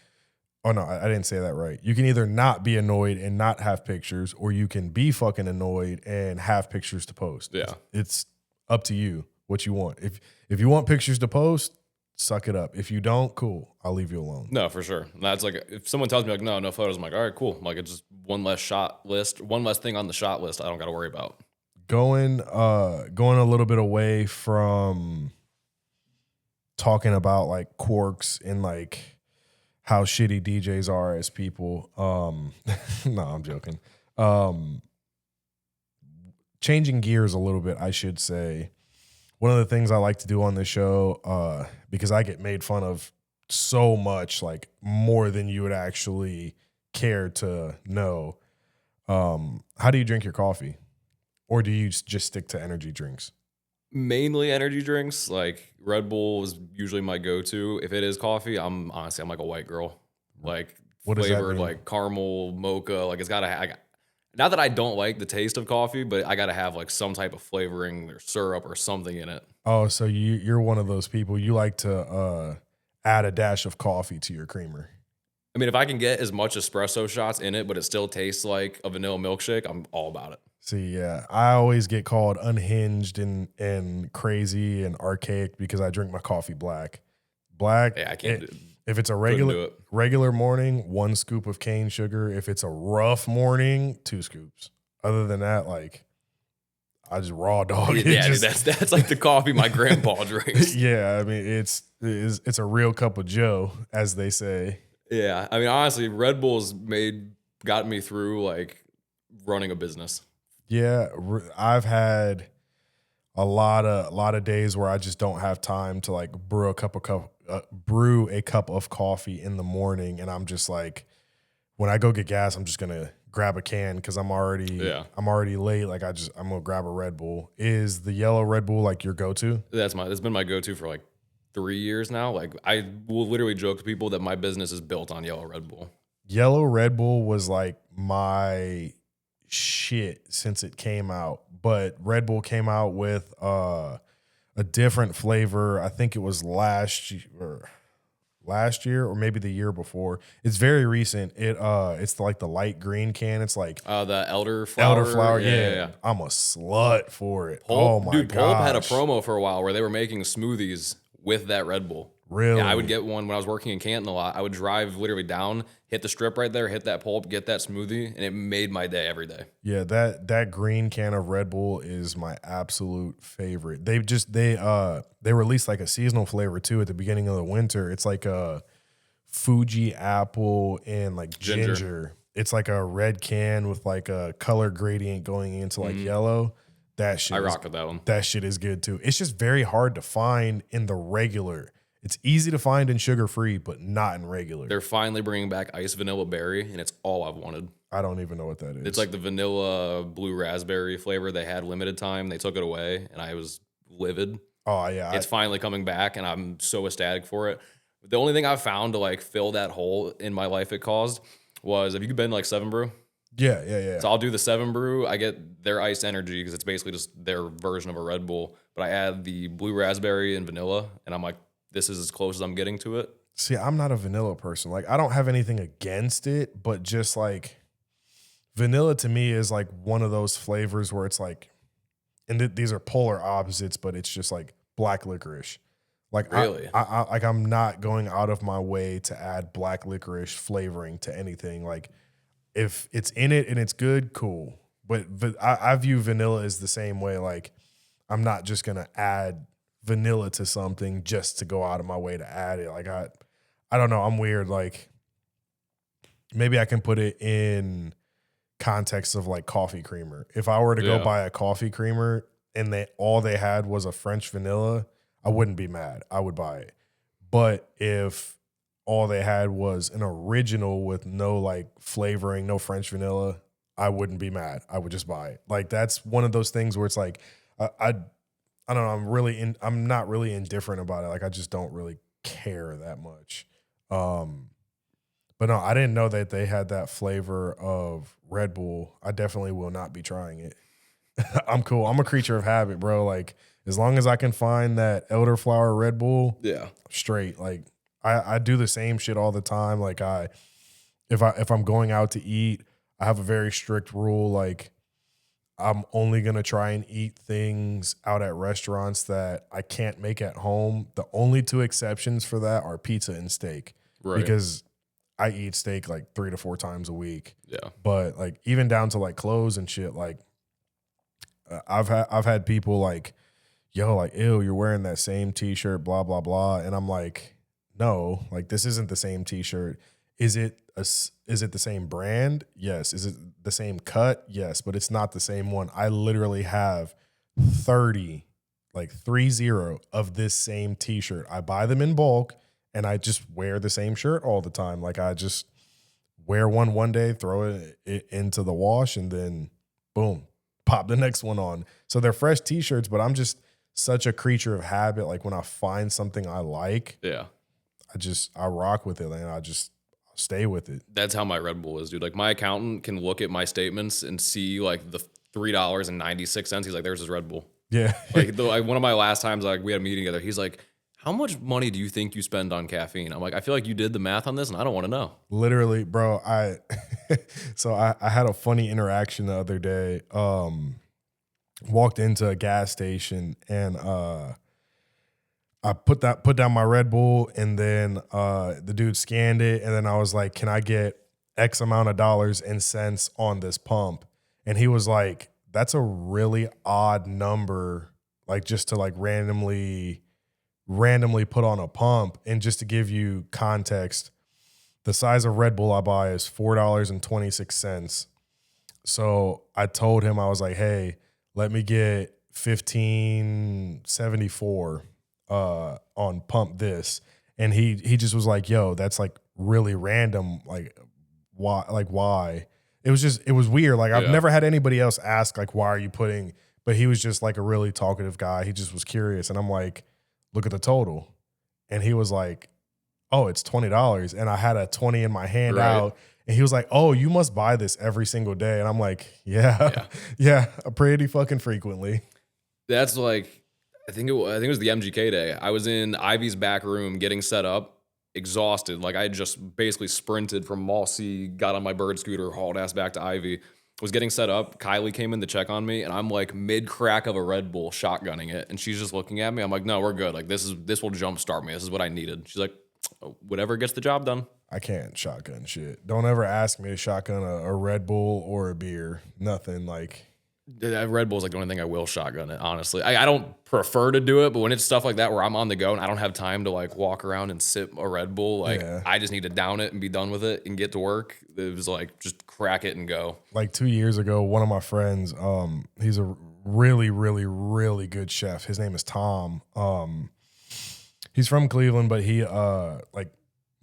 oh no, I didn't say that right. You can either not be annoyed and not have pictures, or you can be fucking annoyed and have pictures to post. Yeah. It's up to you what you want. If you want pictures to post, suck it up. If you don't, cool. I'll leave you alone. No, for sure. That's like, if someone tells me like, no photos, I'm like, all right, cool. I'm like, it's just one less shot list, one less thing on the shot list I don't got to worry about. Going a little bit away from talking about like quirks and like how shitty DJs are as people. No, I'm joking. Changing gears a little bit, I should say. One of the things I like to do on this show, because I get made fun of so much, like more than you would actually care to know. How do you drink your coffee? Or do you just stick to energy drinks? Mainly energy drinks. Like Red Bull is usually my go-to. If it is coffee, I'm like a white girl. Like what flavored, like caramel, mocha. Like it's got to not that I don't like the taste of coffee, but I got to have like some type of flavoring or syrup or something in it. Oh, so you're one of those people. You like to add a dash of coffee to your creamer. I mean, if I can get as much espresso shots in it, but it still tastes like a vanilla milkshake, I'm all about it. See, yeah, I always get called unhinged and crazy and archaic because I drink my coffee black. Black. Yeah, I can't do it. If it's a regular morning, 1 scoop of cane sugar. If it's a rough morning, 2 scoops. Other than that, like I just raw dog it. Yeah, dude, that's like the coffee my grandpa drinks. Yeah, I mean it's a real cup of Joe, as they say. Yeah, I mean honestly, Red Bull's got me through like running a business. Yeah, I've had a lot of days where I just don't have time to like brew a cup of coffee in the morning, and I'm just like, when I go get gas, I'm just gonna grab a can because I'm already late. Like I'm gonna grab a Red Bull. Is the yellow Red Bull like your go-to? It's been my go-to for like 3 years now. Like I will literally joke to people that my business is built on yellow Red Bull. Yellow Red Bull was like my shit since it came out, but Red Bull came out with a different flavor. I think it was last year or maybe the year before. It's very recent. It's like the light green can. It's like The elderflower. Yeah. I'm a slut for it. Pulp, oh my dude, Pulp had a gosh. promo for a while where they were making smoothies with that Red Bull. Really? Yeah, I would get one when I was working in Canton a lot. I would drive literally down, hit the strip right there, hit that Pulp, get that smoothie, and it made my day every day. Yeah, that green can of Red Bull is my absolute favorite. They released like a seasonal flavor too at the beginning of the winter. It's like a Fuji apple and like ginger. It's like a red can with like a color gradient going into like yellow. That shit I rock with that one. That shit is good too. It's just very hard to find in the regular. It's easy to find in sugar-free, but not in regular. They're finally bringing back iced vanilla berry, and it's all I've wanted. I don't even know what that is. It's like the vanilla blue raspberry flavor they had limited time. They took it away, and I was livid. Oh, yeah. It's finally coming back, and I'm so ecstatic for it. The only thing I found to like fill that hole in my life it caused was, have you been like 7 Brew? Yeah. So I'll do the 7 Brew. I get their iced energy because it's basically just their version of a Red Bull. But I add the blue raspberry and vanilla, and I'm like, this is as close as I'm getting to it. See, I'm not a vanilla person. Like, I don't have anything against it, but just like vanilla to me is like one of those flavors where it's like, and these are polar opposites, but it's just like black licorice. Like, really, I'm not going out of my way to add black licorice flavoring to anything. Like, if it's in it and it's good, cool. But I view vanilla as the same way. Like, I'm not just gonna add vanilla to something just to go out of my way to add it. Like, I don't know. I'm weird. Like, maybe I can put it in context of like coffee creamer. If I were to go buy a coffee creamer and all they had was a French vanilla, I wouldn't be mad. I would buy it. But if all they had was an original with no like flavoring, no French vanilla, I wouldn't be mad. I would just buy it. Like, that's one of those things where it's like, I don't know. I'm not really indifferent about it. Like, I just don't really care that much. But no, I didn't know that they had that flavor of Red Bull. I definitely will not be trying it. I'm cool. I'm a creature of habit, bro. Like, as long as I can find that elderflower Red Bull, straight. Like, I do the same shit all the time. Like, if I'm going out to eat, I have a very strict rule. Like, I'm only going to try and eat things out at restaurants that I can't make at home. The only 2 exceptions for that are pizza and steak. right? Because I eat steak like 3 to 4 times a week. Yeah, But like, even down to like clothes and shit, like I've had people like, yo, like, ew, you're wearing that same t-shirt, blah, blah, blah. And I'm like, no, like, this isn't the same t-shirt. Is it the same brand? Yes. Is it the same cut? Yes, but it's not the same one. I literally have 30 of this same t-shirt. I buy them in bulk and I just wear the same shirt all the time. Like, I just wear one day, throw it into the wash, and then boom, pop the next one on. So they're fresh t-shirts, but I'm just such a creature of habit. Like, when I find something I like, I rock with it, and I just stay with it. That's how my Red Bull is, dude. Like, my accountant can look at my statements and see like the $3.96. He's like, there's his Red Bull. Yeah. Like, one of my last times, like, we had a meeting together. He's like, how much money do you think you spend on caffeine? I'm like, I feel like you did the math on this and I don't want to know. Literally, bro. I had a funny interaction the other day. Walked into a gas station and I put down my Red Bull, and then the dude scanned it, and then I was like, can I get X amount of dollars and cents on this pump? And he was like, that's a really odd number, like, just to like randomly put on a pump. And just to give you context, the size of Red Bull I buy is $4.26. So I told him, I was like, hey, let me get $15.74 on pump this. And he just was like, yo, that's like really random. Like, why? It was weird. Like, I've never had anybody else ask, like, why are you putting, but he was just like a really talkative guy. He just was curious. And I'm like, look at the total. And he was like, oh, it's $20. And I had a 20 in my hand Right. out. And he was like, oh, you must buy this every single day. And I'm like, yeah, yeah, pretty fucking frequently. That's like, I think it was the MGK day. I was in Ivy's back room getting set up, exhausted. Like I had just basically sprinted from Mall C, got on my bird scooter, hauled ass back to Ivy. Was getting set up. Kylie came in to check on me, and I'm like mid crack of a Red Bull, shotgunning it, and she's just looking at me. I'm like, no, we're good. Like this will jumpstart me. This is what I needed. She's like, whatever gets the job done. I can't shotgun shit. Don't ever ask me to shotgun a Red Bull or a beer. Nothing like. Red Bull is like the only thing I will shotgun it, honestly. I don't prefer to do it, but when it's stuff like that where I'm on the go and I don't have time to like walk around and sip a Red Bull, like I just need to down it and be done with it and get to work. It was like just crack it and go. Like 2 years ago, one of my friends, he's a really, really, really good chef. His name is Tom. He's from Cleveland, but he like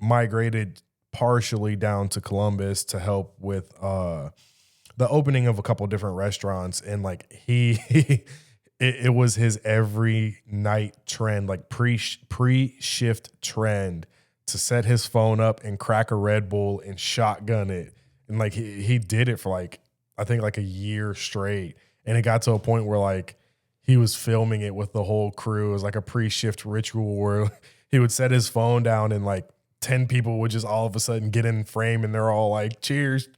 migrated partially down to Columbus to help with the opening of a couple different restaurants, and like it was his every night trend, like pre-shift trend, to set his phone up and crack a Red Bull and shotgun it. And like he did it for like, I think like a year straight. And it got to a point where like he was filming it with the whole crew. It was like a pre-shift ritual where he would set his phone down and like 10 people would just all of a sudden get in frame and they're all like, cheers.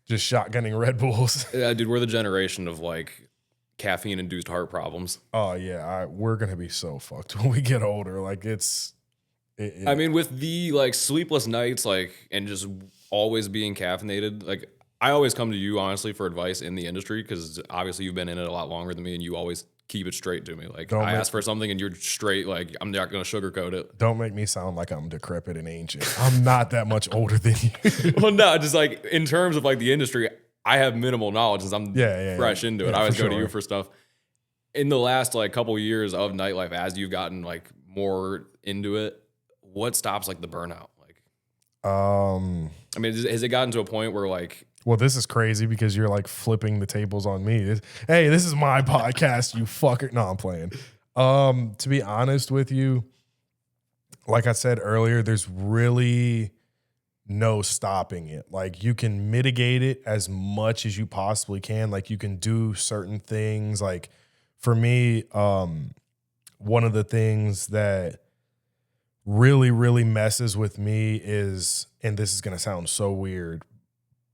Just shotgunning Red Bulls. Yeah, dude, we're the generation of like caffeine-induced heart problems. Oh yeah, we're gonna be so fucked when we get older. Like I mean, with the like sleepless nights, like, and just always being caffeinated, like I always come to you honestly for advice in the industry because obviously you've been in it a lot longer than me, and you always keep it straight to me. Like I ask for something and you're straight. Like I'm not gonna sugarcoat it. Don't make me sound like I'm decrepit and ancient. I'm not that much older than you. Well, no, just like in terms of like the industry, I have minimal knowledge since I'm fresh into it. I always go to you for stuff. In the last like couple years of nightlife, as you've gotten like more into it, what stops like the burnout? Like, I mean, has it gotten to a point where like, well, this is crazy because you're like flipping the tables on me. Hey, this is my podcast, you fucker. No, I'm playing. To be honest with you, like I said earlier, there's really no stopping it. Like you can mitigate it as much as you possibly can. Like you can do certain things. Like for me, one of the things that really, really messes with me is, and this is going to sound so weird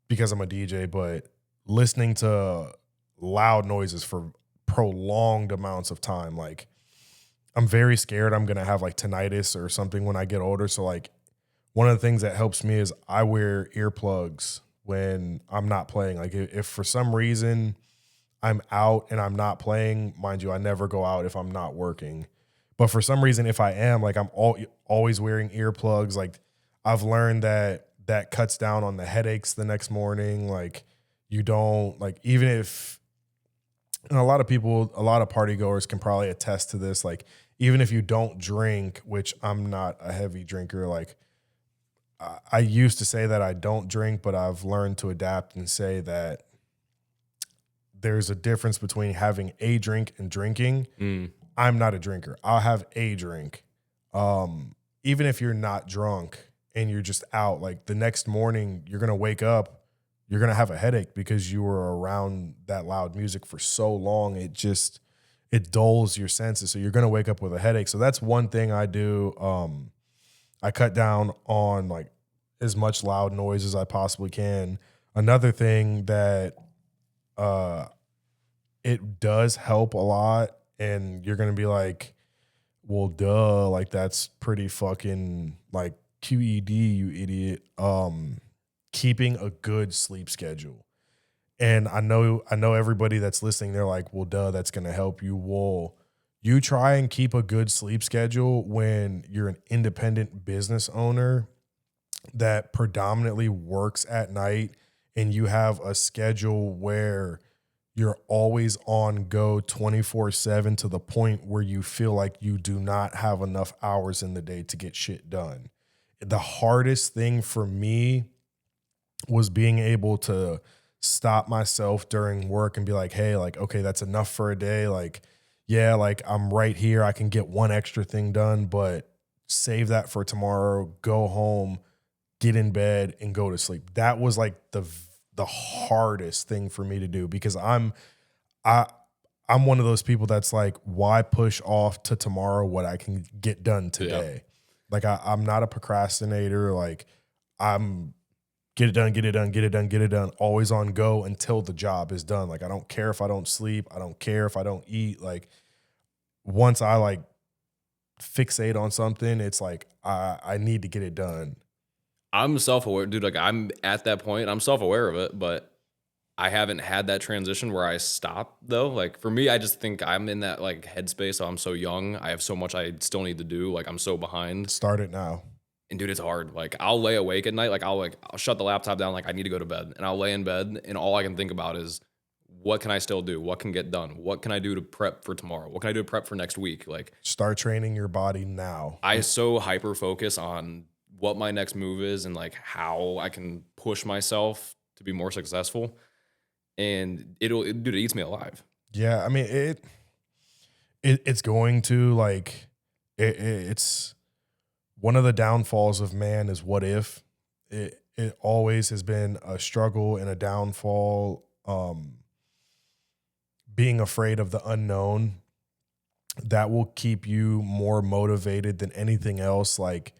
because I'm a DJ, but listening to loud noises for prolonged amounts of time. Like I'm very scared I'm going to have like tinnitus or something when I get older. So like one of the things that helps me is I wear earplugs when I'm not playing. Like if for some reason I'm out and I'm not playing, mind you, I never go out if I'm not working. But for some reason, if I am, like I'm always wearing earplugs. Like I've learned that cuts down on the headaches the next morning. Like you don't, like, even if, and a lot of people, a lot of party goers can probably attest to this. Like even if you don't drink, which I'm not a heavy drinker, like I used to say that I don't drink, but I've learned to adapt and say that there's a difference between having a drink and drinking. I'm not a drinker. I'll have a drink. Even if you're not drunk and you're just out, like the next morning, you're going to wake up, you're going to have a headache because you were around that loud music for so long. It dulls your senses. So you're going to wake up with a headache. So that's one thing I do. I cut down on like as much loud noise as I possibly can. Another thing that it does help a lot, and you're going to be like, well, duh, like that's pretty fucking like QED, you idiot. Keeping a good sleep schedule. And I know everybody that's listening, they're like, well, duh, that's going to help you. Well, you try and keep a good sleep schedule when you're an independent business owner that predominantly works at night, and you have a schedule where you're always on go 24/7 to the point where you feel like you do not have enough hours in the day to get shit done. The hardest thing for me was being able to stop myself during work and be like, hey, like, okay, that's enough for a day. Like, yeah, like I'm right here. I can get one extra thing done, but save that for tomorrow, go home, get in bed and go to sleep. That was like the hardest thing for me to do because I I'm one of those people that's like, why push off to tomorrow what I can get done today? Like I'm not a procrastinator. Like I'm get it done, get it done, get it done, get it done, always on go until the job is done. Like I don't care if I don't sleep. I don't care if I don't eat. Like once I like fixate on something, it's like I need to get it done. I'm self-aware, dude. Like I'm at that point. I'm self-aware of it, but I haven't had that transition where I stop though. Like for me, I just think I'm in that like headspace. So I'm so young. I have so much I still need to do. Like I'm so behind. Start it now. And dude, it's hard. Like I'll lay awake at night. I'll shut the laptop down. Like I need to go to bed, and I'll lay in bed, and all I can think about is what can I still do? What can get done? What can I do to prep for tomorrow? What can I do to prep for next week? Like Start training your body now. I so hyper focus on what my next move is and like how I can push myself to be more successful. And dude, it eats me alive. Yeah, I mean it's going to like it's one of the downfalls of man is what if. It always has been a struggle and a downfall. Being afraid of the unknown, that will keep you more motivated than anything else. Like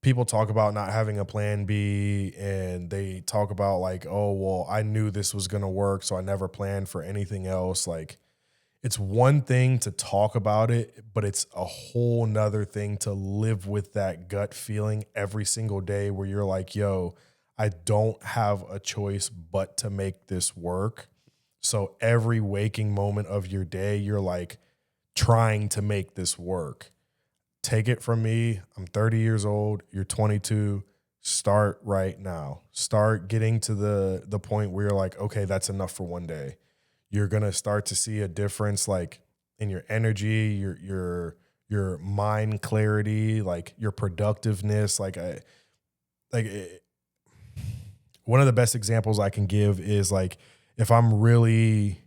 people talk about not having a plan B and they talk about like, oh, well, I knew this was going to work, so I never planned for anything else. Like it's one thing to talk about it, but it's a whole nother thing to live with that gut feeling every single day where you're like, yo, I don't have a choice but to make this work. So every waking moment of your day, you're like trying to make this work. Take it from me. I'm 30 years old. You're 22. Start right now. Start getting to the point where you're like, okay, that's enough for one day. You're gonna start to see a difference, like in your energy, your mind clarity, like your productiveness. One of the best examples I can give is like if I'm really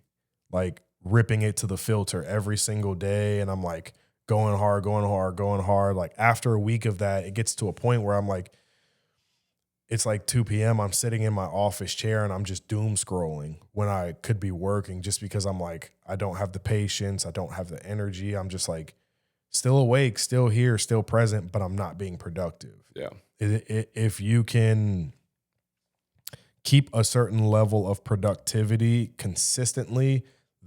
like ripping it to the filter every single day, and I'm like going hard, going hard, going hard. Like after a week of that, it gets to a point where I'm like, it's like 2 p.m. I'm sitting in my office chair and I'm just doom scrolling when I could be working just because I'm like, I don't have the patience. I don't have the energy. I'm just like still awake, still here, still present, but I'm not being productive. Yeah. If you can keep a certain level of productivity consistently,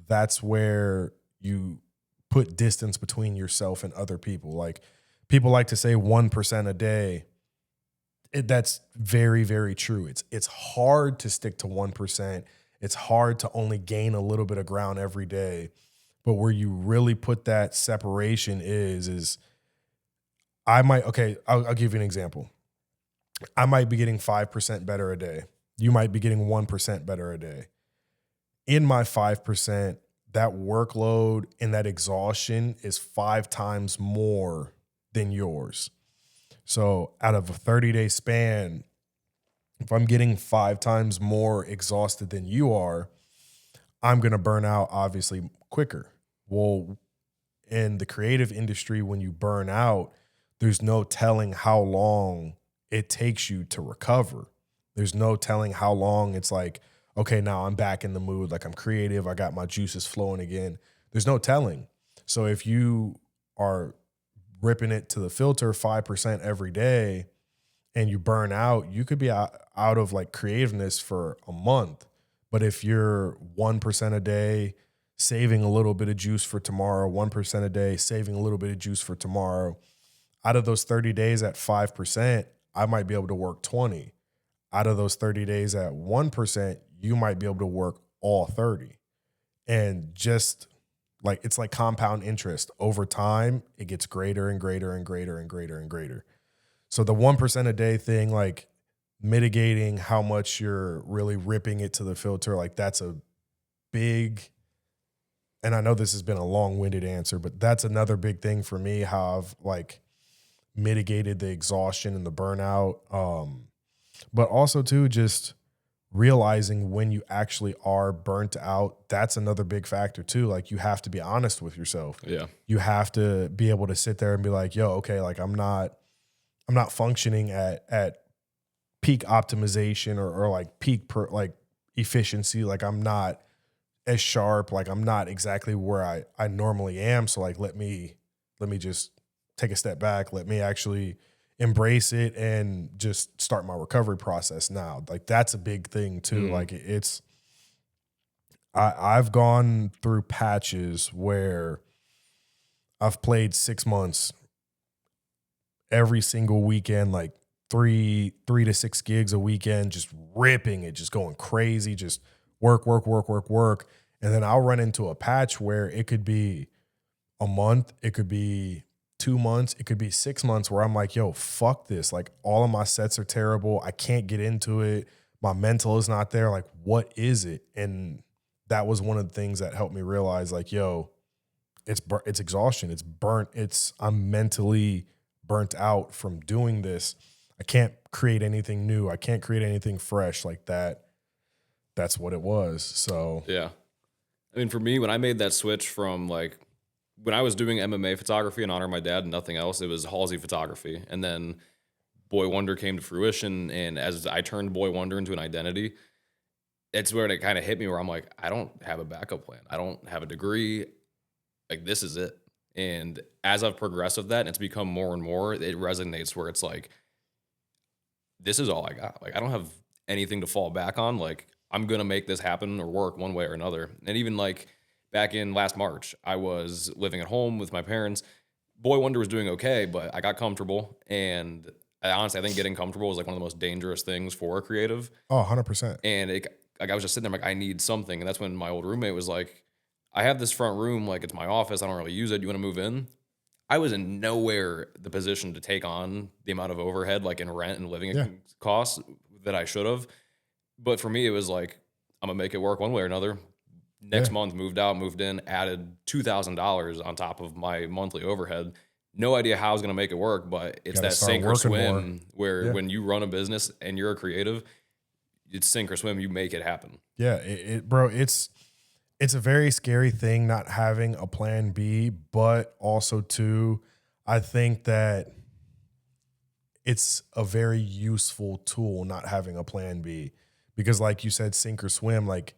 that's where you put distance between yourself and other people. Like people like to say 1% a day. That's very, very true. It's hard to stick to 1%. It's hard to only gain a little bit of ground every day. But where you really put that separation is I'll give you an example. I might be getting 5% better a day. You might be getting 1% better a day. In my 5%, that workload and that exhaustion is 5 times more than yours. So out of a 30-day span, if I'm getting 5 times more exhausted than you are, I'm going to burn out obviously quicker. Well, in the creative industry, when you burn out, there's no telling how long it takes you to recover. There's no telling how long it's like, okay, now I'm back in the mood. Like I'm creative. I got my juices flowing again. There's no telling. So if you are ripping it to the filter 5% every day and you burn out, you could be out of like creativeness for a month. But if you're 1% a day, saving a little bit of juice for tomorrow, 1% a day, saving a little bit of juice for tomorrow, out of those 30 days at 5%, I might be able to work 20. Out of those 30 days at 1%, you might be able to work all 30. And just like, it's like compound interest. Over time, it gets greater and greater and greater and greater and greater. So the 1% a day thing, like mitigating how much you're really ripping it to the filter, like that's a big, and I know this has been a long-winded answer, but that's another big thing for me, how I've like mitigated the exhaustion and the burnout. But also too, just realizing when you actually are burnt out, that's another big factor too. Like you have to be honest with yourself. Yeah. You have to be able to sit there and be like, yo, okay, like I'm not functioning at peak optimization or like peak like efficiency. Like I'm not as sharp. Like I'm not exactly where I normally am. So like, let me just take a step back. Let me actually embrace it and just start my recovery process now. Like that's a big thing too. Like it's, I've gone through patches where I've played 6 months every single weekend, like three to 6 gigs a weekend, just ripping it, just going crazy, just work. And then I'll run into a patch where it could be a month, it could be 2 months, it could be 6 months where I'm like, yo, fuck this. Like all of my sets are terrible. I can't get into it. My mental is not there. Like, what is it? And that was one of the things that helped me realize, like, yo, it's exhaustion. It's burnt. I'm mentally burnt out from doing this. I can't create anything new. I can't create anything fresh like that. That's what it was. So Yeah. I mean, for me, when I made that switch from like when I was doing MMA photography in honor of my dad and nothing else, it was Halsey photography. And then Boy Wonder came to fruition. And as I turned Boy Wonder into an identity, it's where it kind of hit me where I'm like, I don't have a backup plan. I don't have a degree. Like, this is it. And as I've progressed with that, and it's become more and more, it resonates where it's like, this is all I got. Like, I don't have anything to fall back on. Like, I'm going to make this happen or work one way or another. And even like back in last March, I was living at home with my parents. Boy Wonder was doing okay, but I got comfortable. And honestly, I think getting comfortable is like one of the most dangerous things for a creative. Oh, 100%. And like I was just sitting there, like, I need something. And that's when my old roommate was like, I have this front room, like it's my office. I don't really use it. You want to move in? I was in nowhere the position to take on the amount of overhead, like in rent and living costs that I should have. But for me, it was like, I'm gonna make it work one way or another. Next month, moved out, moved in, added $2,000 on top of my monthly overhead. No idea how I was gonna make it work, but it's Gotta that start sink or working swim more. where when you run a business and you're a creative, it's sink or swim. You make it happen. Yeah, bro, it's a very scary thing not having a plan B, but also too, I think that it's a very useful tool not having a plan B, because like you said, sink or swim, like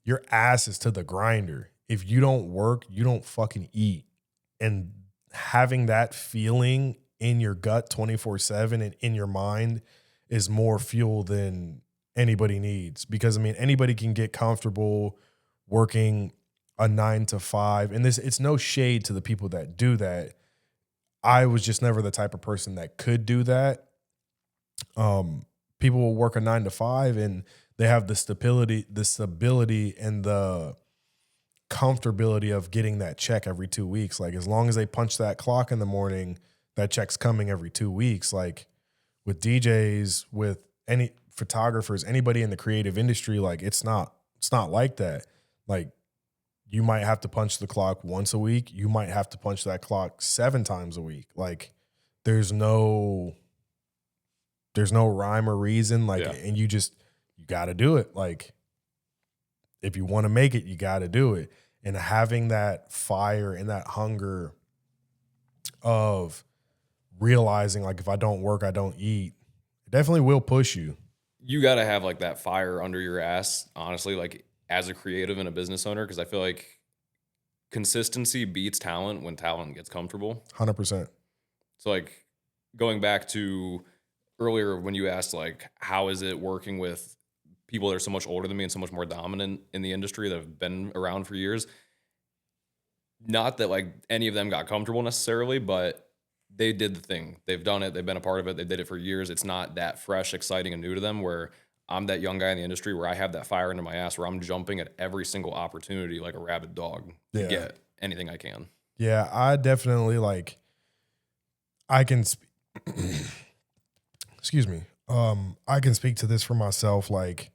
your ass is to the grinder. If you don't work, you don't fucking eat. And having that feeling in your gut 24/7 and in your mind is more fuel than anybody needs. Because I mean, anybody can get comfortable working a 9 to 5. And it's no shade to the people that do that. I was just never the type of person that could do that. People will work a 9 to 5 and they have the stability and the comfortability of getting that check every 2 weeks. Like as long as they punch that clock in the morning, that check's coming every 2 weeks. Like with DJs, with any photographers, anybody in the creative industry, like it's not like that. Like you might have to punch the clock once a week. You might have to punch that clock 7 times a week. Like there's no rhyme or reason. Like, and you got to do it. Like if you want to make it, you got to do it. And having that fire and that hunger of realizing like, if I don't work, I don't eat, it definitely will push you. You got to have like that fire under your ass, honestly, like as a creative and a business owner, because I feel like consistency beats talent when talent gets comfortable. 100%. So like going back to earlier when you asked like, how is it working with people that are so much older than me and so much more dominant in the industry that have been around for years? Not that like any of them got comfortable necessarily, but they did the thing. They've done it. They've been a part of it. They did it for years. It's not that fresh, exciting, and new to them, where I'm that young guy in the industry where I have that fire under my ass where I'm jumping at every single opportunity like a rabid dog to get anything I can. Yeah, I definitely like, I can, excuse me. I can speak to this for myself. Like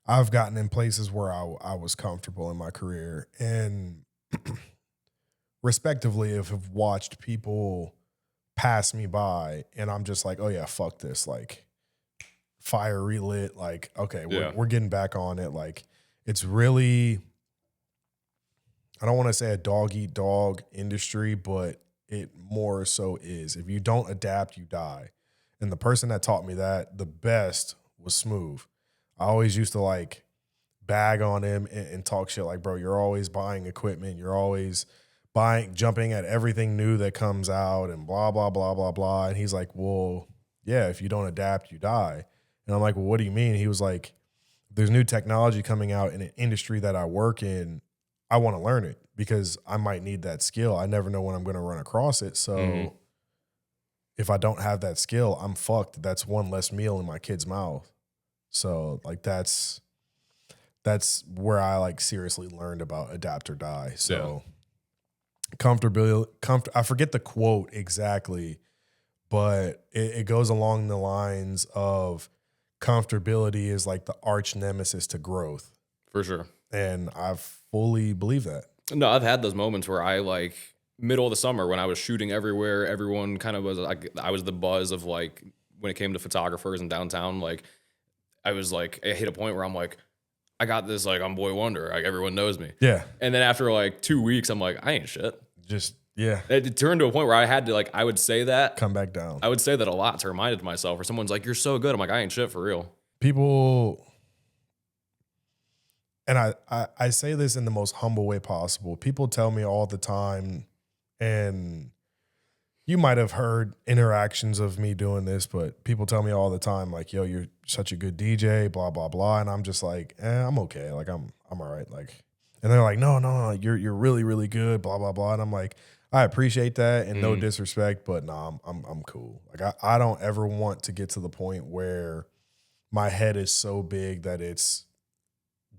I've gotten in places where I was comfortable in my career and respectively have watched people pass me by and I'm just like, oh yeah, fuck this. Like fire relit. Like, okay, Yeah. we're getting back on it. Like, it's really, I don't want to say a dog eat dog industry, but it more so is. If you don't adapt, you die. And the person that taught me that the best was Smooth. I always used to like bag on him and talk shit like, bro, you're always buying equipment. You're always jumping at everything new that comes out and blah, blah, blah, blah, blah. And he's like, well, yeah, if you don't adapt, you die. And I'm like, well, what do you mean? He was like, there's new technology coming out in an industry that I work in. I want to learn it because I might need that skill. I never know when I'm going to run across it. So if I don't have that skill, I'm fucked. That's one less meal in my kid's mouth. So like that's where I like seriously learned about adapt or die. So I forget the quote exactly, but it goes along the lines of comfortability is like the arch nemesis to growth. For sure. And I fully believe that. No, I've had those moments where I like middle of the summer when I was shooting everywhere, everyone kind of was like, I was the buzz of like, when it came to photographers in downtown, like I was like, I hit a point where I'm like, I got this, like I'm Boy Wonder, like everyone knows me. Yeah. And then after like 2 weeks, I'm like, I ain't shit. Just, yeah. It turned to a point where I had to like, I would say that. Come back down. I would say that a lot to remind it to myself, or someone's like, you're so good. I'm like, I ain't shit for real. People, and I say this in the most humble way possible. People tell me all the time, and you might have heard interactions of me doing this, but people tell me all the time, like, yo, you're such a good DJ, blah, blah, blah. And I'm just like, I'm okay. Like, I'm all right. Like, and they're like, no, you're really, really good, blah, blah, blah. And I'm like, I appreciate that and no disrespect, but no, I'm cool. Like, I don't ever want to get to the point where my head is so big that it's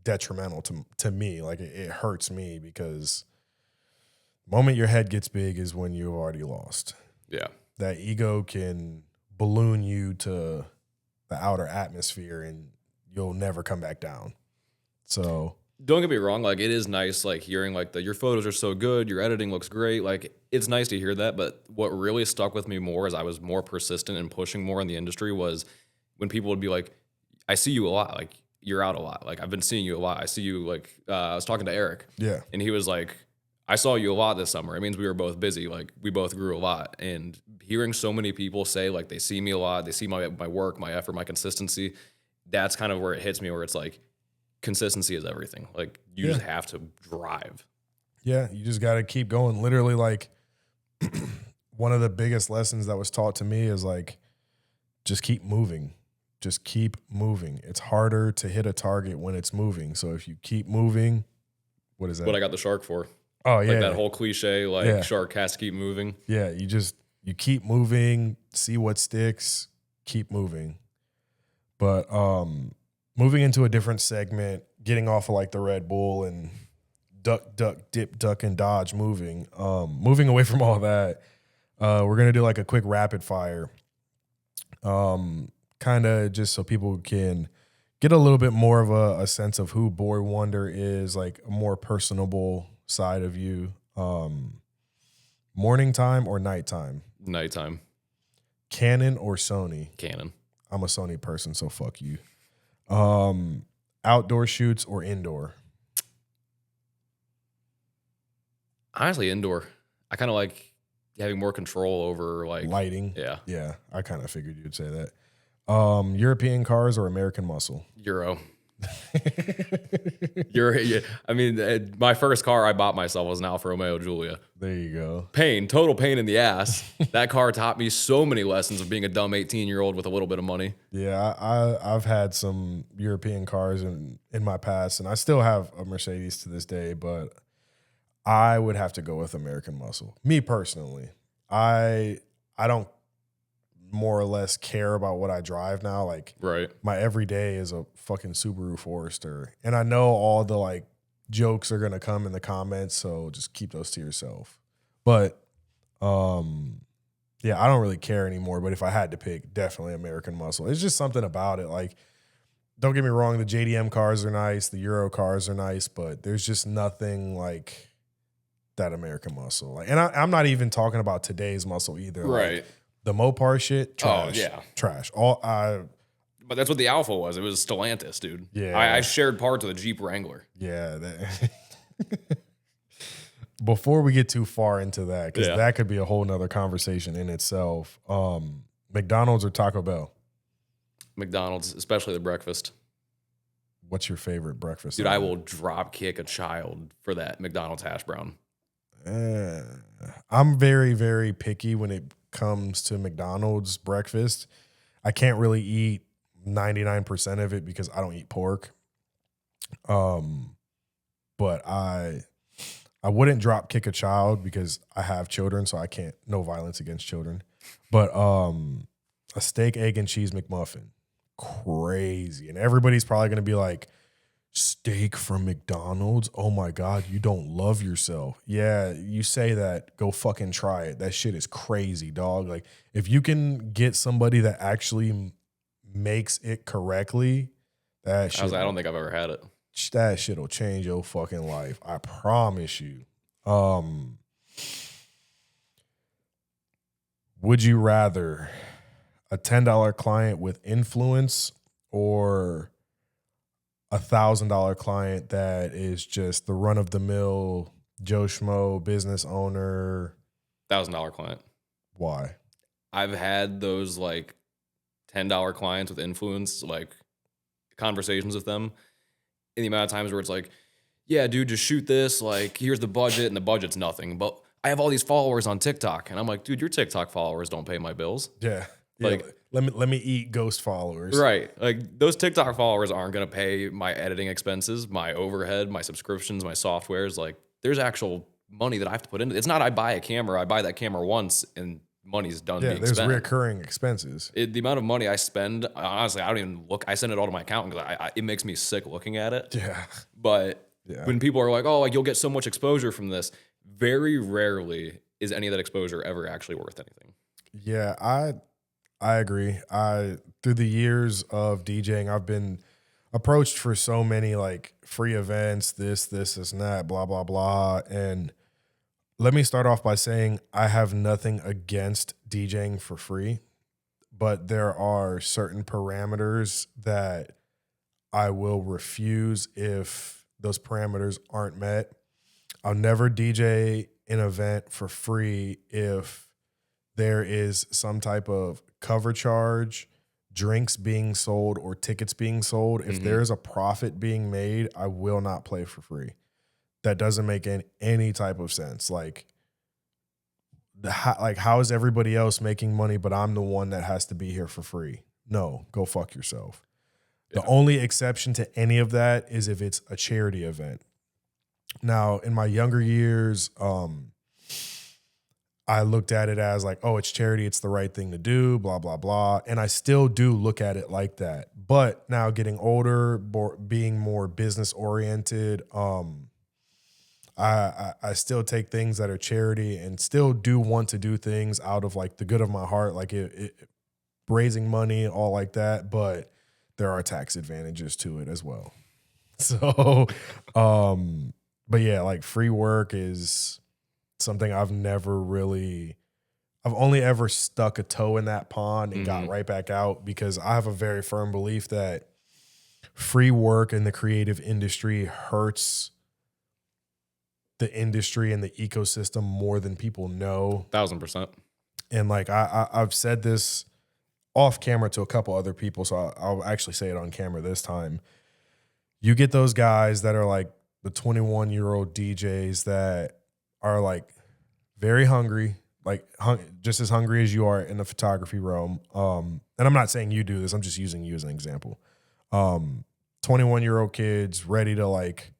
detrimental to me. Like, it hurts me because the moment your head gets big is when you've already lost. Yeah. That ego can balloon you to the outer atmosphere and you'll never come back down. So don't get me wrong, like it is nice like hearing like your photos are so good, your editing looks great. Like it's nice to hear that, but what really stuck with me more as I was more persistent and pushing more in the industry was when people would be like, I see you a lot, like you're out a lot. Like I've been seeing you a lot. I see you like I was talking to Eric. Yeah. And he was like, I saw you a lot this summer. It means we were both busy. Like we both grew a lot. And hearing so many people say like they see me a lot, they see my work, my effort, my consistency, that's kind of where it hits me, where it's like consistency is everything. Like you just have to drive. Yeah, you just got to keep going. Literally, like one of the biggest lessons that was taught to me is like, just keep moving. Just keep moving. It's harder to hit a target when it's moving. So if you keep moving, what is that? What I got the shark for. Oh, yeah. Like that whole cliche, like shark has to keep moving. Yeah, you keep moving, see what sticks, keep moving. But moving into a different segment, getting off of like the Red Bull and duck, dip, duck, and dodge moving. Moving away from all that, we're going to do like a quick rapid fire. Kind of just so people can get a little bit more of a sense of who Boy Wonder is, like a more personable side of you. Morning time or nighttime? Nighttime. Canon or Sony? Canon. I'm a Sony person, so fuck you. Outdoor shoots or indoor? Honestly, indoor. I kind of like having more control over like Lighting. Yeah. Yeah, I kind of figured you'd say that. European cars or American muscle? Euro. I mean, my first car I bought myself was an Alfa Romeo Giulia. There you go. Total pain in the ass. That car taught me so many lessons of being a dumb 18-year-old with a little bit of money. Yeah, I've had some European cars in my past, and I still have a Mercedes to this day, but I would have to go with American muscle. Me personally, I don't more or less care about what I drive now. Like, right. My everyday is a fucking Subaru Forester. And I know all the like jokes are gonna come in the comments, so just keep those to yourself. But yeah, I don't really care anymore. But if I had to pick, definitely American muscle. It's just something about it. Like, don't get me wrong, the JDM cars are nice, the Euro cars are nice, but there's just nothing like that American muscle. Like, and I'm not even talking about today's muscle either. Right. Like, the Mopar shit, trash. Oh, yeah. Trash. But that's what the Alpha was. It was Stellantis, dude. Yeah. I shared parts of the Jeep Wrangler. Yeah. Before we get too far into that, because that could be a whole nother conversation in itself. McDonald's or Taco Bell? McDonald's, especially the breakfast. What's your favorite breakfast? Dude, I will drop kick a child for that McDonald's hash brown. I'm very, very picky when it comes to McDonald's breakfast. I can't really eat 99% of it because I don't eat pork. But I wouldn't drop kick a child because I have children, so I can't. No violence against children. But a steak, egg, and cheese McMuffin, crazy. And everybody's probably gonna be like, steak from McDonald's? Oh my God, you don't love yourself. Yeah, you say that, go fucking try it. That shit is crazy, dog. Like, if you can get somebody that actually makes it correctly, that shit, I don't think I've ever had it. That shit'll change your fucking life. I promise you. Would you rather a $10 client with influence or $1,000 client that is just the run of the mill Joe Schmo business owner? $1,000 client. Why? I've had those like $10 clients with influence, like conversations with them in the amount of times where it's like, yeah, dude, just shoot this. Like, here's the budget, and the budget's nothing. But I have all these followers on TikTok, and I'm like, dude, your TikTok followers don't pay my bills. Yeah. Like, let me eat ghost followers. Right. Like, those TikTok followers aren't going to pay my editing expenses, my overhead, my subscriptions, my softwares. Like, there's actual money that I have to put into it. It's not I buy a camera, I buy that camera once, and money's done being there's spent. recurring expenses. The amount of money I spend, honestly, I don't even look. I send it all to my accountant because it makes me sick looking at it. Yeah. But when people are like, oh, like you'll get so much exposure from this, very rarely is any of that exposure ever actually worth anything. Yeah, I agree. Through the years of DJing, I've been approached for so many like free events, this, and that, blah, blah, blah. And let me start off by saying I have nothing against DJing for free, but there are certain parameters that I will refuse if those parameters aren't met. I'll never DJ an event for free if there is some type of cover charge, drinks being sold, or tickets being sold. If there is a profit being made, I will not play for free. That doesn't make any type of sense. Like how is everybody else making money, but I'm the one that has to be here for free? No, go fuck yourself. Yeah. The only exception to any of that is if it's a charity event. Now, in my younger years, I looked at it as like, oh, it's charity, it's the right thing to do, blah, blah, blah. And I still do look at it like that. But now getting older, being more business oriented, I still take things that are charity and still do want to do things out of like the good of my heart, like raising money, all like that. But there are tax advantages to it as well. So, but yeah, like free work is something I've only ever stuck a toe in that pond and got right back out, because I have a very firm belief that free work in the creative industry hurts the industry and the ecosystem more than people know. 1,000%. And like I've said this off camera to a couple other people, so I'll actually say it on camera this time. You get those guys that are like the 21-year-old DJs that are like very hungry, like just as hungry as you are in the photography realm. And I'm not saying you do this, I'm just using you as an example. 21-year-old kids ready to like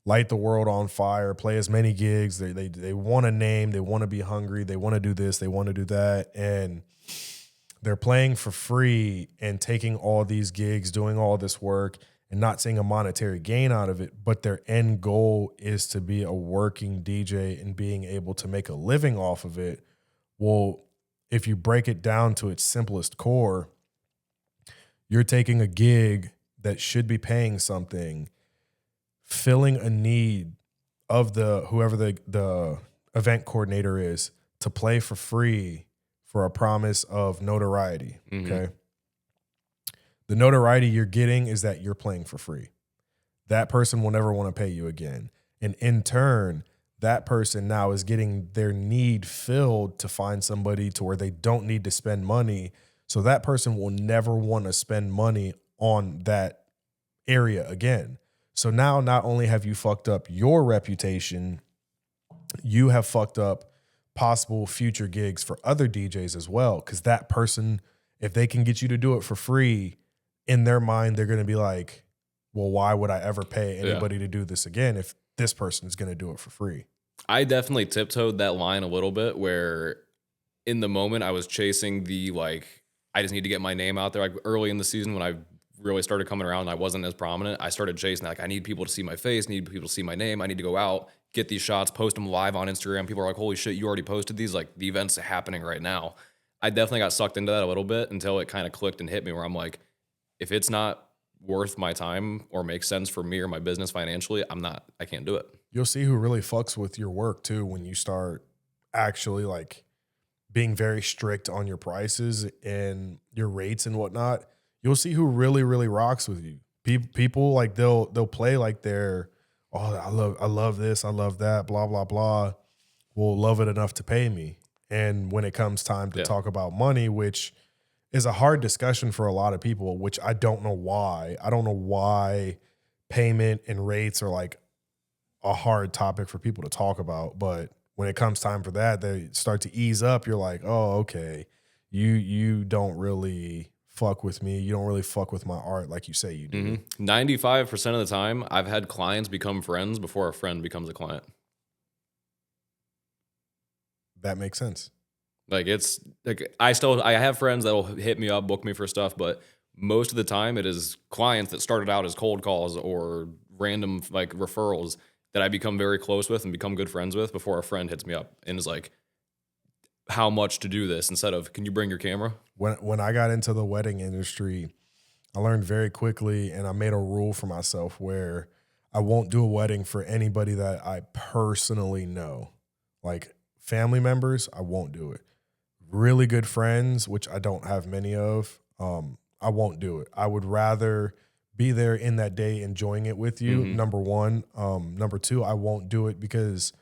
light the world on fire, play as many gigs. They want a name, they want to be hungry, they want to do this, they want to do that. And they're playing for free and taking all these gigs, doing all this work and not seeing a monetary gain out of it. But their end goal is to be a working DJ and being able to make a living off of it. Well, if you break it down to its simplest core, you're taking a gig that should be paying something, filling a need of whoever the event coordinator is, to play for free for a promise of notoriety. Okay. The notoriety you're getting is that you're playing for free. That person will never want to pay you again. And in turn, that person now is getting their need filled to find somebody to where they don't need to spend money. So that person will never want to spend money on that area again. So now not only have you fucked up your reputation, you have fucked up possible future gigs for other DJs as well. Because that person, if they can get you to do it for free, in their mind, they're going to be like, well, why would I ever pay anybody to do this again if this person is going to do it for free? I definitely tiptoed that line a little bit where in the moment I was chasing the, like, I just need to get my name out there. Like early in the season when I really started coming around and I wasn't as prominent, I started chasing, like, I need people to see my face, need people to see my name. I need to go out, get these shots, post them live on Instagram. People are like, holy shit, you already posted these? Like, the event's happening right now. I definitely got sucked into that a little bit until it kind of clicked and hit me where I'm like, if it's not worth my time or makes sense for me or my business financially, I can't do it. You'll see who really fucks with your work too when you start actually like being very strict on your prices and your rates and whatnot. You'll see who really, really rocks with you. People like they'll play like they're, oh, I love this, I love that, blah, blah, blah. Will love it enough to pay me. And when it comes time to talk about money, which is a hard discussion for a lot of people, which I don't know why. I don't know why payment and rates are like a hard topic for people to talk about. But when it comes time for that, they start to ease up. You're like, oh, okay, you don't really fuck with me. You don't really fuck with my art like you say you do. 95% of the time, I've had clients become friends before a friend becomes a client. That makes sense. Like, it's like I have friends that will hit me up, book me for stuff, but most of the time it is clients that started out as cold calls or random like referrals that I become very close with and become good friends with before a friend hits me up and is like, how much to do this, instead of, can you bring your camera? When I got into the wedding industry, I learned very quickly, and I made a rule for myself where I won't do a wedding for anybody that I personally know. Like family members, I won't do it. Really good friends, which I don't have many of, I won't do it. I would rather be there in that day enjoying it with you, number one. Number two, I won't do it because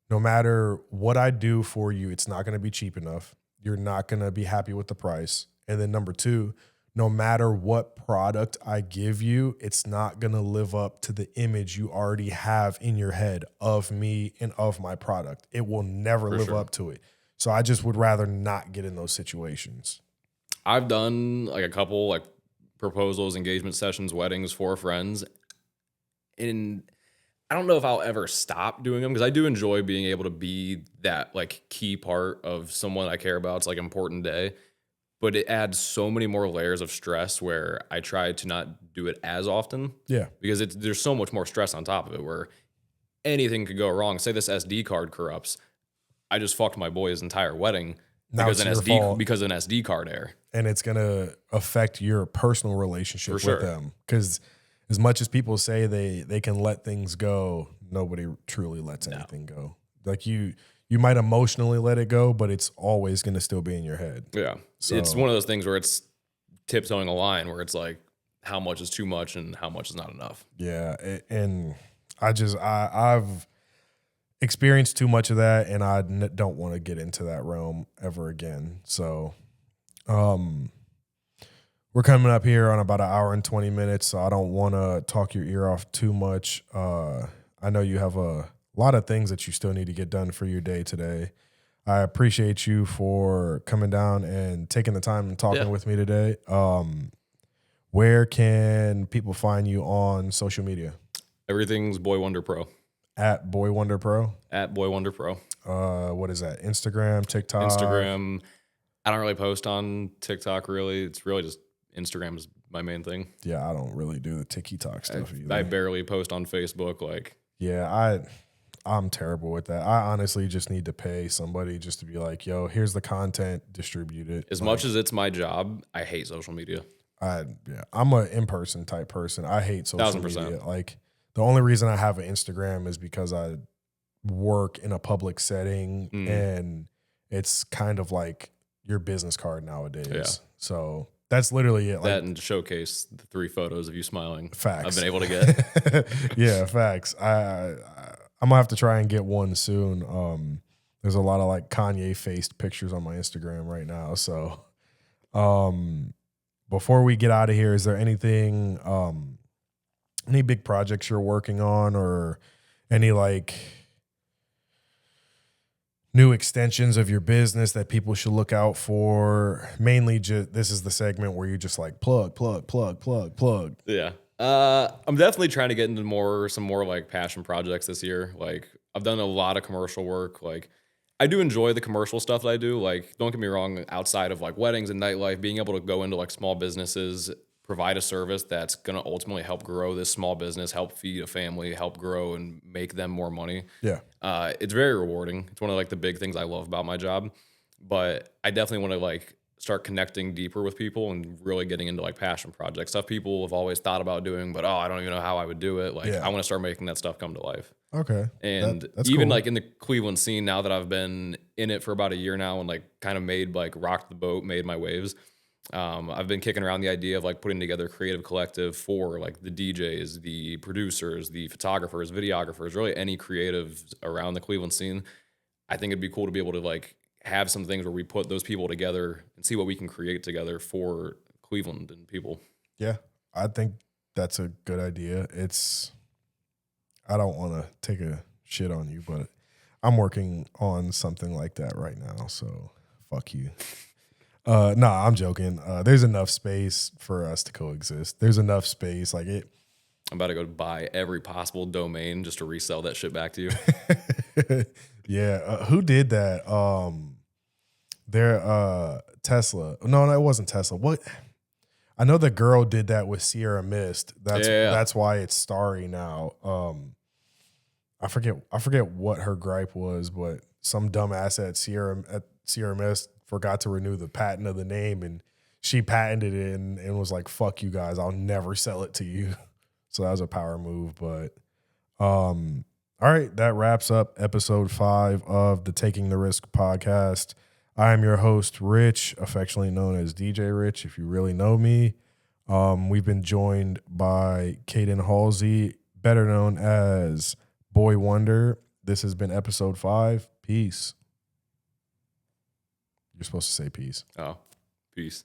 no matter what I do for you, it's not going to be cheap enough. You're not going to be happy with the price. And then number two, no matter what product I give you, it's not going to live up to the image you already have in your head of me and of my product. It will never live up to it. So I just would rather not get in those situations. I've done like a couple like proposals, engagement sessions, weddings for friends. And I don't know if I'll ever stop doing them because I do enjoy being able to be that like key part of someone I care about. It's like an important day, but it adds so many more layers of stress where I try to not do it as often. Yeah. Because there's so much more stress on top of it where anything could go wrong. Say this SD card corrupts. I just fucked my boy's entire wedding because an SD card error. And it's going to affect your personal relationship with them. Because as much as people say they can let things go, nobody truly lets anything go. Like you might emotionally let it go, but it's always going to still be in your head. Yeah. So it's one of those things where it's tiptoeing a line where it's like how much is too much and how much is not enough. Yeah. And I've experienced too much of that, and I don't want to get into that realm ever again. So we're coming up here on about an hour and 20 minutes, so I don't want to talk your ear off too much. I know you have a lot of things that you still need to get done for your day today. I appreciate you for coming down and taking the time and talking with me today. Where can people find you on social media? Everything's Boy Wonder Pro. At Boy Wonder Pro? At Boy Wonder Pro. What is that? Instagram, TikTok? Instagram. I don't really post on TikTok, really. It's really just Instagram is my main thing. Yeah, I don't really do the TikTok stuff either. I barely post on Facebook. Yeah, I'm terrible with that. I honestly just need to pay somebody just to be like, yo, here's the content, distribute it. As much as it's my job, I hate social media. I'm an in-person type person. I hate social 1000%. media. Like, the only reason I have an Instagram is because I work in a public setting and it's kind of like your business card nowadays. Yeah. So That's literally it. Like, that and to showcase the 3 photos of you smiling. Facts. I've been able to get. Yeah, facts. I'm gonna have to try and get one soon. There's a lot of like Kanye faced pictures on my Instagram right now. So, before we get out of here, is there anything, any big projects you're working on, or any like new extensions of your business that people should look out for? Mainly, just this is the segment where you just like plug. Yeah. I'm definitely trying to get into some more like passion projects this year. Like I've done a lot of commercial work. Like I do enjoy the commercial stuff that I do. Like don't get me wrong, outside of like weddings and nightlife, being able to go into like small businesses, provide a service that's going to ultimately help grow this small business, help feed a family, help grow and make them more money. Yeah. It's very rewarding. It's one of like the big things I love about my job, but I definitely want to like start connecting deeper with people and really getting into like passion projects, stuff people have always thought about doing, but I don't even know how I would do it. Like I want to start making that stuff come to life. Okay. And that's even cool. like in the Cleveland scene, now that I've been in it for about a year now and like kind of made like rocked the boat, made my waves. I've been kicking around the idea of like putting together a creative collective for like the DJs, the producers, the photographers, videographers, really any creatives around the Cleveland scene. I think it'd be cool to be able to like have some things where we put those people together and see what we can create together for Cleveland and people. Yeah, I think that's a good idea. I don't want to take a shit on you, but I'm working on something like that right now. So fuck you. No, I'm joking. There's enough space for us to coexist. There's enough space. Like it. I'm about to go buy every possible domain just to resell that shit back to you. Yeah. Who did that? Tesla. No, it wasn't Tesla. What? I know the girl did that with Sierra Mist. That's why it's starry now. I forget what her gripe was, but some dumbass at Sierra Mist forgot to renew the patent of the name, and she patented it and was like, "Fuck you guys, I'll never sell it to you." So that was a power move. But all right, that wraps up episode 5 of the Taking the Risk podcast. I am your host, Rich, affectionately known as DJ Rich, if you really know me. We've been joined by Cayden Halsey, better known as Boy Wonder. This has been episode 5. Peace. You're supposed to say peace. Oh, peace.